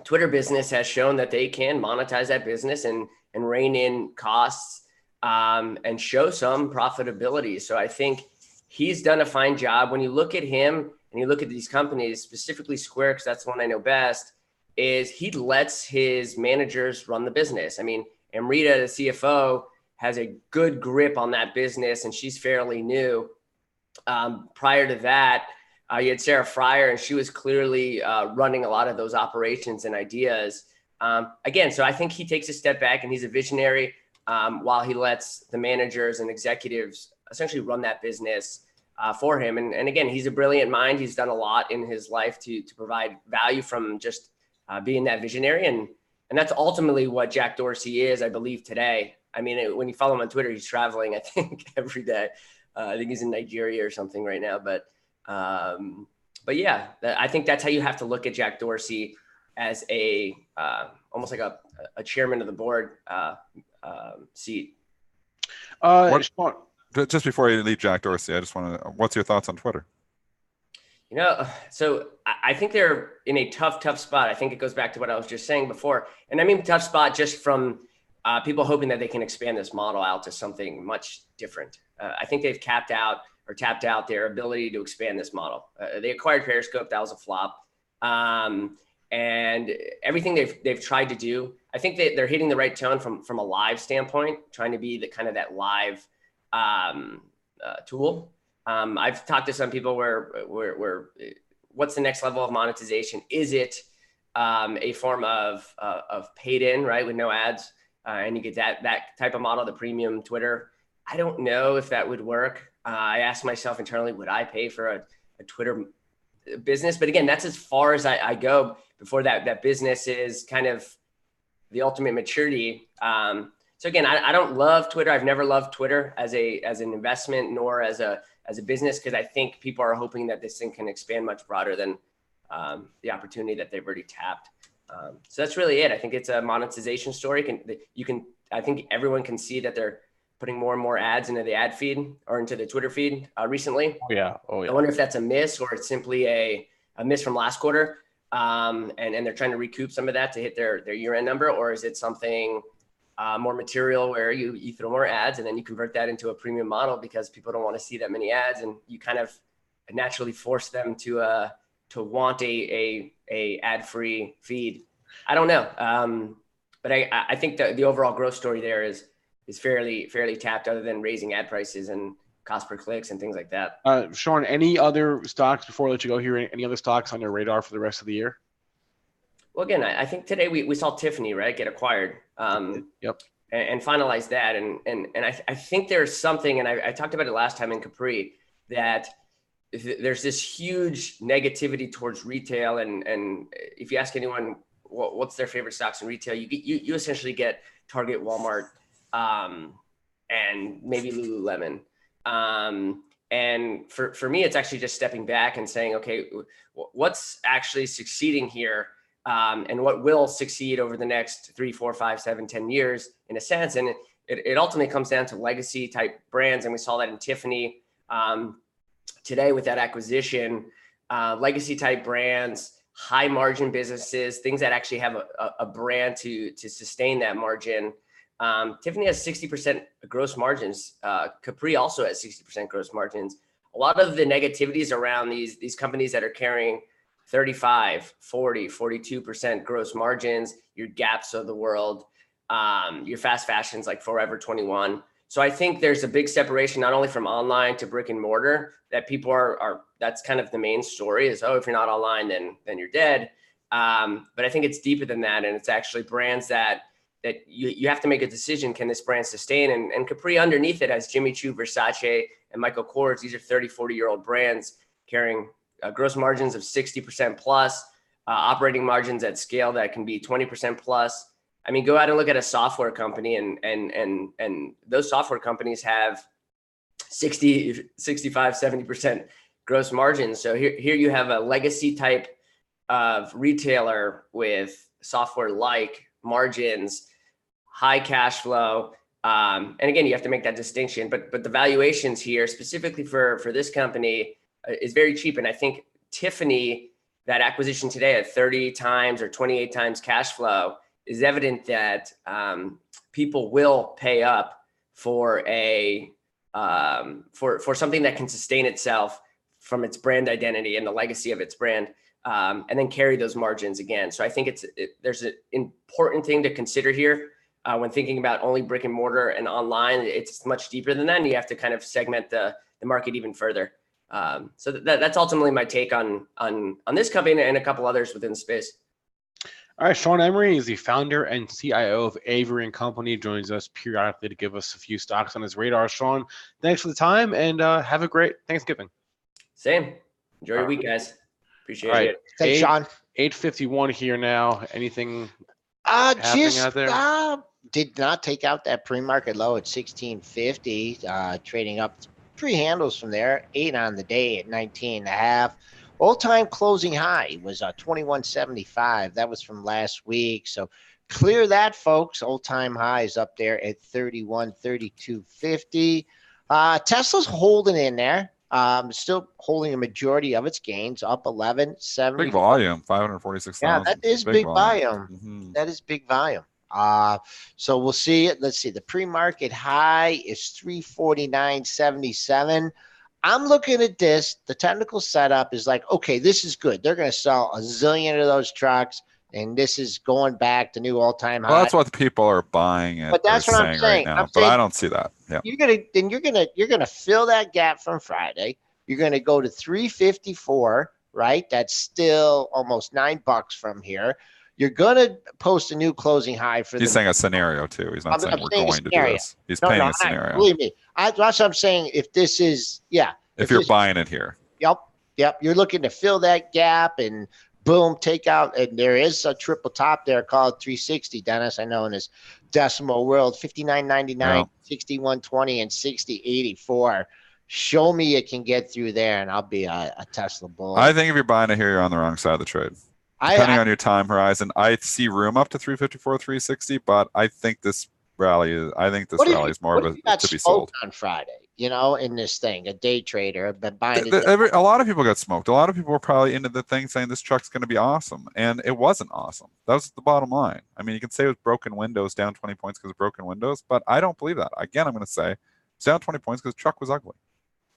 Twitter business has shown that they can monetize that business and rein in costs and show some profitability. So I think he's done a fine job. When you look at him and you look at these companies, specifically Square, because that's the one I know best, is he lets his managers run the business. I mean, Amrita, the CFO, has a good grip on that business, and she's fairly new. Prior to that, you had Sarah Fryer, and she was clearly running a lot of those operations and ideas. Again, so I think he takes a step back, and he's a visionary while he lets the managers and executives essentially run that business for him. And again, he's a brilliant mind. He's done a lot in his life to provide value from just being that visionary. And that's ultimately what Jack Dorsey is, I believe, today. I mean, when you follow him on Twitter, he's traveling, I think, every day. I think he's in Nigeria or something right now. But yeah, I think that's how you have to look at Jack Dorsey, as a almost like a chairman of the board seat. Just before you leave Jack Dorsey, I just want to, what's your thoughts on Twitter? You know, so I think they're in a tough spot. I think it goes back to what I was just saying before. And I mean, tough spot just from people hoping that they can expand this model out to something much different. I think they've tapped out their ability to expand this model. They acquired Periscope. That was a flop. And everything they've tried to do, I think they're hitting the right tone from a live standpoint, trying to be the kind of that live tool. I've talked to some people where what's the next level of monetization? Is it a form of paid in, right, with no ads, and you get that type of model, the premium Twitter? I don't know if that would work. I asked myself internally, would I pay for a Twitter business? But again, that's as far as I go before that business is kind of the ultimate maturity. So again, I don't love Twitter. I've never loved Twitter as an investment, nor as a business, because I think people are hoping that this thing can expand much broader than the opportunity that they've already tapped. So that's really it. I think it's a monetization story. I think everyone can see that they're putting more and more ads into the ad feed or into the Twitter feed recently. Oh yeah. I wonder if that's a miss or it's simply a miss from last quarter. And they're trying to recoup some of that to hit their year-end number, or is it something more material where you throw more ads and then you convert that into a premium model because people don't want to see that many ads, and you kind of naturally force them to want a ad-free feed. I don't know. But I think the overall growth story there is fairly tapped, other than raising ad prices and cost per clicks and things like that. Sean, any other stocks before I let you go here? Any other stocks on your radar for the rest of the year? Well, again, I think today we saw Tiffany, right, get acquired. Yep. And finalize that. And I think there's something, and I talked about it last time in Capri, that there's this huge negativity towards retail. And if you ask anyone what's their favorite stocks in retail, you essentially get Target, Walmart, and maybe Lululemon. And for me, it's actually just stepping back and saying, okay, what's actually succeeding here? And what will succeed over the next 3, 4, 5, 7, 10 years, in a sense. And it ultimately comes down to legacy type brands. And we saw that in Tiffany today with that acquisition. Legacy type brands, high margin businesses, things that actually have a brand to sustain that margin. Tiffany has 60% gross margins. Capri also has 60% gross margins. A lot of the negativities around these companies that are carrying 35, 40, 42% gross margins, your Gaps of the world, your fast fashions like Forever 21. So I think there's a big separation, not only from online to brick and mortar, that people are that's kind of the main story is, oh, if you're not online, then you're dead. But I think it's deeper than that. And it's actually brands that you have to make a decision. Can this brand sustain? And Capri underneath it has Jimmy Choo, Versace, and Michael Kors. These are 30, 40-year-old brands carrying gross margins of 60% plus, operating margins at scale that can be 20% plus. I mean, go out and look at a software company, and those software companies have 60, 65, 70% gross margins. So here you have a legacy type of retailer with software like margins, high cash flow. And again, you have to make that distinction, but the valuations here specifically for this company is very cheap. And I think Tiffany, that acquisition today at 30 times or 28 times cash flow, is evident that people will pay up for for something that can sustain itself from its brand identity and the legacy of its brand, and then carry those margins again. So I think there's an important thing to consider here when thinking about only brick and mortar and online. It's much deeper than that, and you have to kind of segment the market even further. So that's ultimately my take on this company and a couple others within the space. All right, Sean Emory is the founder and CIO of Avory and Company. Joins us periodically to give us a few stocks on his radar. Sean, thanks for the time, and have a great Thanksgiving. Same. Enjoy your week, guys. Appreciate it. Thanks, Sean. 8:51 here now. Anything happening out there? Did not take out that pre-market low at 1650, trading up 3 handles from there, 8 on the day at 19.5. All-time closing high was 2175. That was from last week. So clear that, folks. All-time high is up there at 3250. Tesla's holding in there. Still holding a majority of its gains, up 11.70. Big volume, 546,000. Yeah, that is big volume. Mm-hmm. That is big volume. So we'll see it. Let's see. The pre-market high is 349.77. I'm looking at this. The technical setup is like, okay, this is good. They're going to sell a zillion of those trucks, and this is going back to new all-time high. Well, that's what the people are buying it. But that's what I'm saying right now. I'm but saying, I don't see that. Yeah. You're gonna fill that gap from Friday. You're gonna go to 354, right? That's still almost $9 from here. You're gonna post a new closing high for. He's saying a scenario too. He's not saying we're going to do this. He's painting a scenario. Believe me, that's what I'm saying. If this is, if you're buying it here. Yep. You're looking to fill that gap and boom, take out. And there is a triple top there called 360. Dennis, I know in his decimal world, 59.99, 61.20, and 60.84. Show me it can get through there, and I'll be a Tesla bull. I think if you're buying it here, you're on the wrong side of the trade. Depending on your time horizon, I see room up to 354, 360, but I think this rally is more of a to be sold on Friday. In this thing, a day trader been buying it. A lot of people got smoked. A lot of people were probably into the thing saying this truck's going to be awesome, and it wasn't awesome. That was the bottom line. I mean, you can say it was broken windows, down 20 points because of broken windows, but I don't believe that. Again, I'm going to say it's down 20 points because the truck was ugly.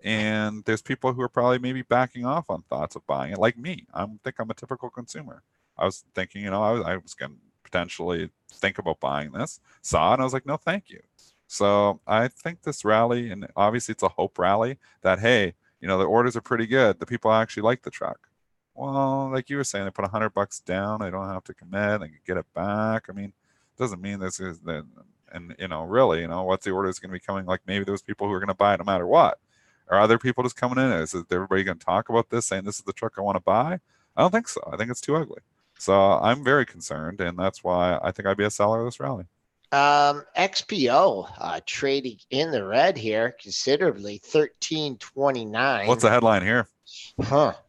And there's people who are probably maybe backing off on thoughts of buying it, like me. I think I'm a typical consumer. I was thinking, I was going to potentially think about buying this, saw it, and I was like, no, thank you. So I think this rally, and obviously it's a hope rally, that, hey, the orders are pretty good. The people actually like the truck. Well, like you were saying, they put $100 down. They don't have to commit. They can get it back. I mean, it doesn't mean this is the, and really, what's the order is going to be coming. Like maybe those people who are going to buy it no matter what. Are other people just coming in? Is everybody going to talk about this, saying this is the truck I want to buy? I don't think so. I think it's too ugly. So I'm very concerned, and that's why I think I'd be a seller of this rally. XPO trading in the red here considerably, 13.29. What's the headline here?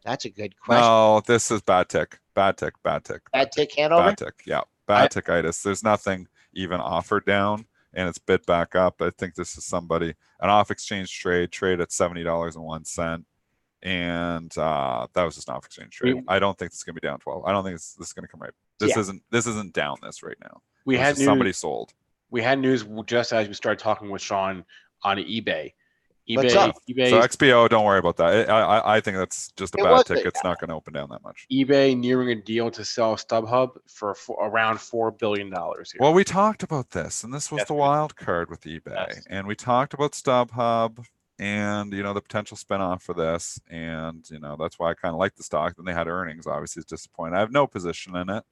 That's a good question. No, this is bad tick. Bad tick. Bad tick Hanover? Bad tick, yeah. Bad tickitis. There's nothing even offered down, and it's bid back up. I think this is somebody, an off-exchange trade at $70.01. And that was just an off-exchange trade. I don't think it's going to be down 12. I don't think this is going to come right. This isn't down this right now. We had news, somebody sold. We had news just as we started talking with Sean on eBay. What's up? eBay. So XPO, don't worry about that. I think that's just a bad tick. It's not going to open down that much. eBay nearing a deal to sell StubHub for around $4 billion here. Well, we talked about this, and this was the wild card with eBay. Yes. And we talked about StubHub and, the potential spinoff for this. And, that's why I kind of like the stock. Then they had earnings. Obviously, it's disappointing. I have no position in it.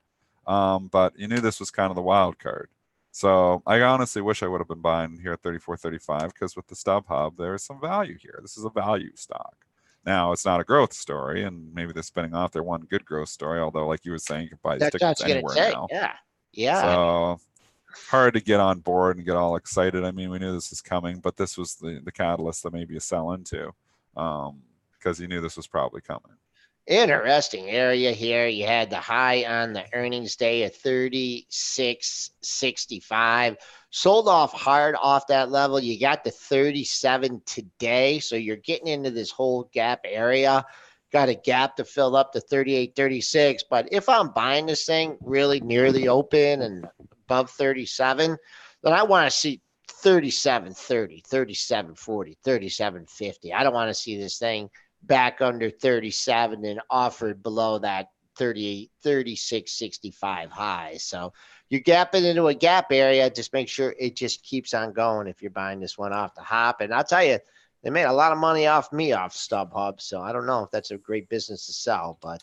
But you knew this was kind of the wild card. So I honestly wish I would have been buying here at 34.35 because with the StubHub, there is some value here. This is a value stock. Now, it's not a growth story, and maybe they're spinning off their one good growth story, although, like you were saying, you can buy these tickets anywhere now. Yeah. So hard to get on board and get all excited. I mean, we knew this was coming, but this was the catalyst that maybe you sell into, because you knew this was probably coming. Interesting area here. You had the high on the earnings day at 36.65. Sold off hard off that level. You got the 37 today. So you're getting into this whole gap area. Got a gap to fill up to 38.36. But if I'm buying this thing really near the open and above 37, then I want to see 37.30, 37.40, 37.50. I don't want to see this thing back under 37 and offered below that 36.65 high. So you're gapping into a gap area. Just make sure it just keeps on going if you're buying this one off the hop. And I'll tell you, they made a lot of money off me off StubHub. So I don't know if that's a great business to sell, but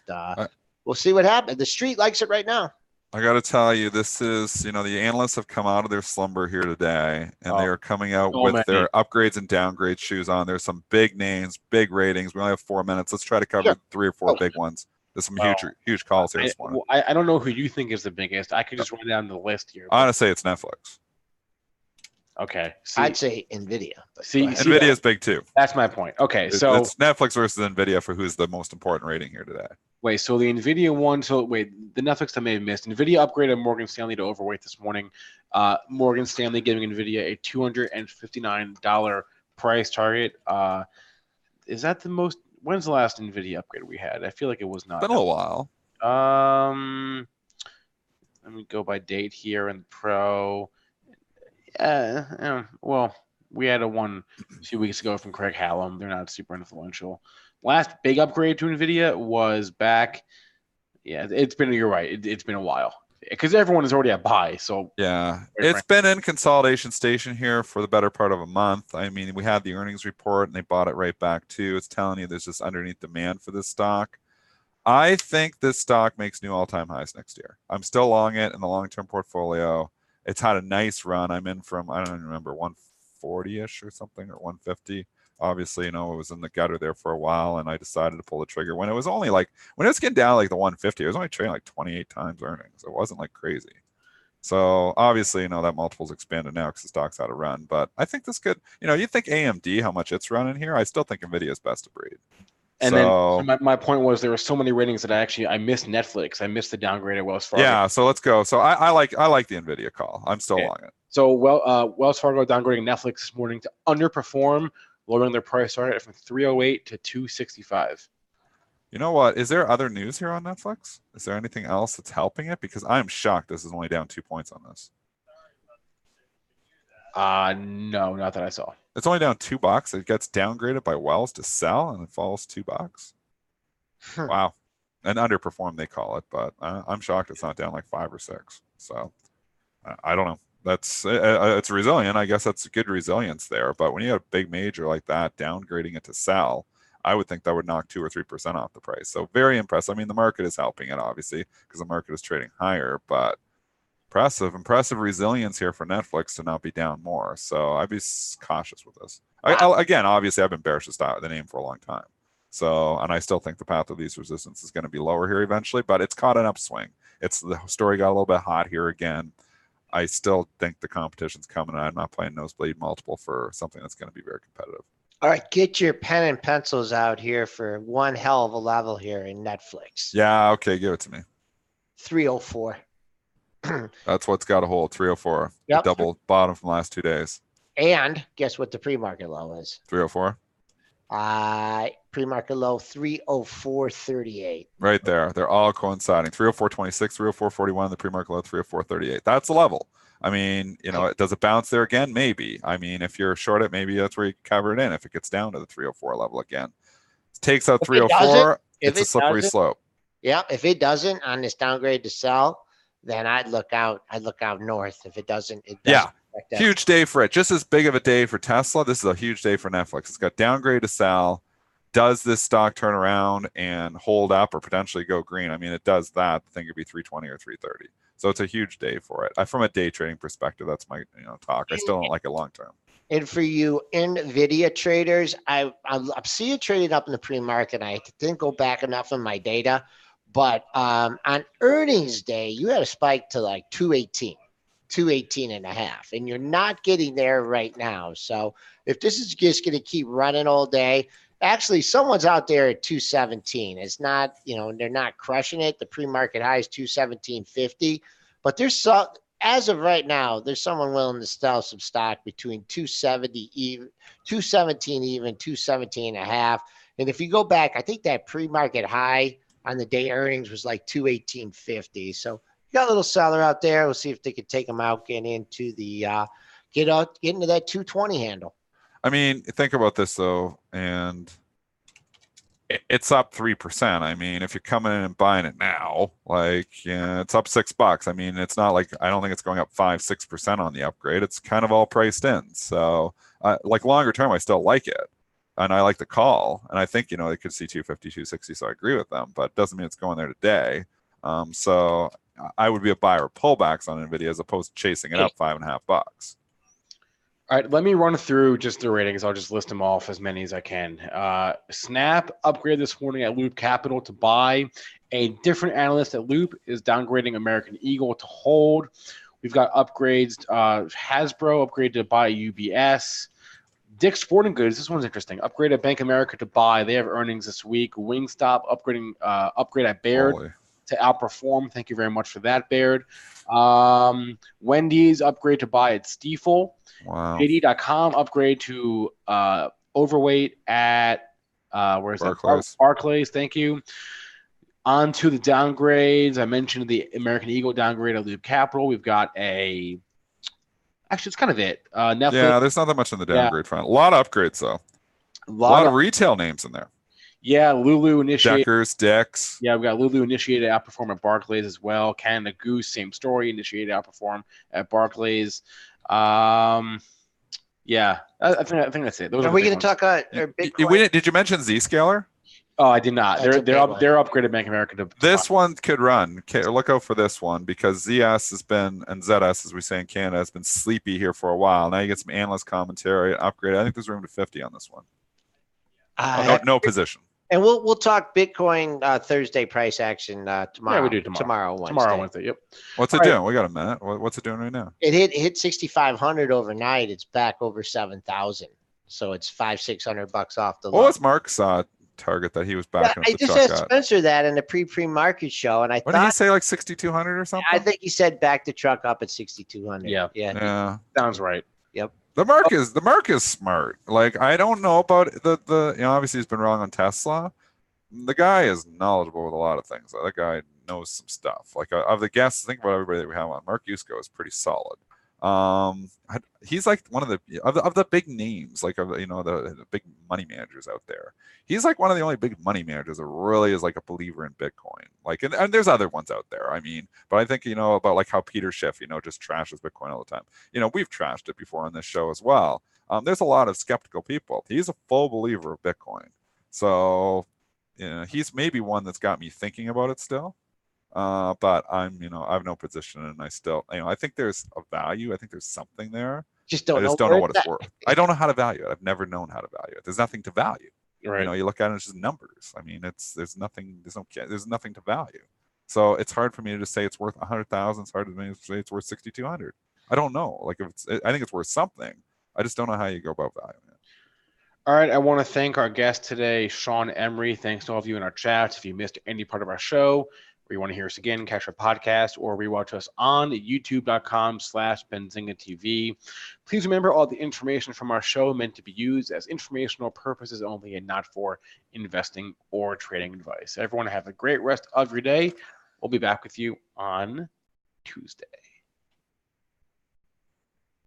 we'll see what happens. The street likes it right now. I got to tell you, this is, the analysts have come out of their slumber here today, and they are coming out with their upgrades and downgrades shoes on. There's some big names, big ratings. We only have 4 minutes. Let's try to cover 3 or 4 big ones. There's some huge calls here this morning. I don't know who you think is the biggest. I could just run down the list here. I'm going to say it's Netflix. Okay. I'd say NVIDIA. NVIDIA is big too. That's my point. Okay. So it's Netflix versus NVIDIA for who's the most important rating here today. Wait, so the NVIDIA one, the Netflix I may have missed. NVIDIA upgraded Morgan Stanley to overweight this morning. Morgan Stanley giving NVIDIA a $259 price target. Is that the most, when's the last NVIDIA upgrade we had? I feel like it was not. It's been a while. Let me go by date here in Pro. Well, we had one a few weeks ago from Craig Hallam. They're not super influential. Last big upgrade to NVIDIA was back. Yeah, you're right. It's been a while because everyone is already at buy. So yeah, it's been in consolidation station here for the better part of a month. I mean, we had the earnings report and they bought it right back too. It's telling you there's just underneath demand for this stock. I think this stock makes new all-time highs next year. I'm still long it in the long-term portfolio. It's had a nice run. I'm in from, I don't even remember, 140-ish or something, or 150. Obviously, it was in the gutter there for a while, and I decided to pull the trigger when it was only when it was getting down like the 150, it was only trading like 28 times earnings. It wasn't like crazy. So obviously, that multiple's expanded now because the stock's had a run. But I think this could, you think AMD, how much it's running here, I still think NVIDIA is best of breed. And then my point was there were so many ratings that I missed Netflix. I missed the downgrade at Wells Fargo. Yeah, so let's go. So I like the NVIDIA call. I'm still long it. So Wells Fargo downgrading Netflix this morning to underperform, lowering their price target from 308 to 265. You know what? Is there other news here on Netflix? Is there anything else that's helping it? Because I'm shocked this is only down 2 points on this. No, not that I saw. It's only down $2. It gets downgraded by Wells to sell, and it falls $2. Wow. And underperform, they call it, but I'm shocked it's not down like 5 or 6. So I don't know. It's resilient. I guess that's good resilience there. But when you have a big major like that downgrading it to sell, I would think that would knock 2 or 3% off the price. So very impressive. I mean, the market is helping it, obviously, because the market is trading higher, but impressive resilience here for Netflix to not be down more. So I'd be cautious with this. Again, obviously, I've been bearish to the name for a long time. So, and I still think the path of least resistance is going to be lower here eventually, but it's caught an upswing. The story got a little bit hot here again. I still think the competition's coming, and I'm not playing nosebleed multiple for something that's going to be very competitive. All right, get your pen and pencils out here for one hell of a level here in Netflix. Yeah, okay, give it to me. 304. That's what's got a hold, 304. Yep. Double bottom from last 2 days. And guess what the pre-market low is? 304. Pre-market low 304.38. Right there. They're all coinciding. 304.26, 304.41, the pre-market low 304.38. That's the level. I mean, does it bounce there again? Maybe. I mean, if you're short it, maybe that's where you cover it in if it gets down to the 304 level again. It takes out 304, it's a slippery slope. Yeah, if it doesn't on this downgrade to sell, then I'd look out north. If it doesn't, yeah. Huge day for it. Just as big of a day for Tesla. This is a huge day for Netflix. It's got downgrade to sell. Does this stock turn around and hold up or potentially go green? I mean, it does that. I think it'd be 320 or 330. So it's a huge day for it. From a day trading perspective, that's my talk. I still don't like it long term. And for you NVIDIA traders, I see it traded up in the pre-market. I didn't go back enough in my data, but on earnings day, you had a spike to like 218. 218.5, and you're not getting there right now. So if this is just going to keep running all day, actually someone's out there at 217. It's not, they're not crushing it. The pre-market high is 217.50, but there's as of right now, there's someone willing to sell some stock between 270 even, 217 even, 217.5. And if you go back, I think that pre-market high on the day earnings was like 218.50. So you got a little seller out there. We'll see if they can take them out, get into the get into that 220 handle. I mean, think about this though, and it's up 3%. I mean, if you're coming in and buying it now, it's up $6. I mean, it's not like, I don't think it's going up 5-6% on the upgrade. It's kind of all priced in. So longer term, I still like it. And I like the call. And I think, they could see 250, 260. So I agree with them, but it doesn't mean it's going there today. So I would be a buyer of pullbacks on NVIDIA as opposed to chasing it up $5.50. All right, let me run through just the ratings. I'll just list them off, as many as I can. Snap upgraded this morning at Loop Capital to buy. A different analyst at Loop is downgrading American Eagle to hold. We've got upgrades. Hasbro upgraded to buy UBS. Dick's Sporting Goods, this one's interesting. Upgraded Bank of America to buy. They have earnings this week. Wingstop upgrade at Baird. Holy. To outperform. Thank you very much for that, Baird. Wendy's upgrade to buy at Stiefel. Wow. JD.com upgrade to overweight at where's Barclays. that? Barclays. Thank you. On to the downgrades. I mentioned the American Eagle downgrade at Loop Capital. We've got actually, it's kind of it. Netflix. Yeah, there's not that much in the downgrade front. A lot of upgrades though. A lot of retail names in there. Yeah, Lulu initiated. Deckers, Dex. Yeah, we got Lulu initiated outperform at Barclays as well. Canada Goose, same story, initiated outperform at Barclays. Yeah, I think that's it. Are we going to talk Bitcoin? Did you mention Zscaler? Oh, I did not. They're upgraded Bank of America to this one could run. Look out for this one because ZS has been, and ZS as we say in Canada, has been sleepy here for a while. Now you get some analyst commentary, upgrade. I think there's room to 50 on this one. No position. And we'll talk Bitcoin Thursday price action tomorrow. Yeah, we do tomorrow. Wednesday. Yep. What's it doing? We got a minute. What's it doing right now? It hit 6,500 overnight. It's back over 7,000. So it's $500-600 off the low. What was Mark's target that he was backing up the truck? I just asked Spencer that in the pre-market show, and did he say, like 6,200 or something? I think he said back the truck up at 6,200. Yeah. Sounds right. Yep. The mark is smart. Like, I don't know about the obviously he's been wrong on Tesla. The guy is knowledgeable with a lot of things. The guy knows some stuff. Like, of the guests, think about everybody that we have on. Mark Yusko is pretty solid. He's like one of the big names, like the big money managers out there. He's like one of the only big money managers that really is like a believer in Bitcoin. Like, and there's other ones out there. I mean, but I think about like how Peter Schiff, just trashes Bitcoin all the time. We've trashed it before on this show as well. There's a lot of skeptical people. He's a full believer of Bitcoin. So, he's maybe one that's got me thinking about it still. But I have no position, and I still, I think there's a value. I think there's something there. I just don't know what it's worth. I don't know how to value it. I've never known how to value it. There's nothing to value. Right. You look at it, it's just numbers. I mean, there's nothing to value. So it's hard for me to just say it's worth 100,000. It's hard for me to say it's worth 6,200. I don't know. Like, I think it's worth something. I just don't know how you go about valuing it. All right, I want to thank our guest today, Sean Emory. Thanks to all of you in our chat. If you missed any part of our show, or you want to hear us again, catch our podcast, or rewatch us on youtube.com/Benzinga TV. Please remember, all the information from our show meant to be used as informational purposes only and not for investing or trading advice. Everyone have a great rest of your day. We'll be back with you on Tuesday.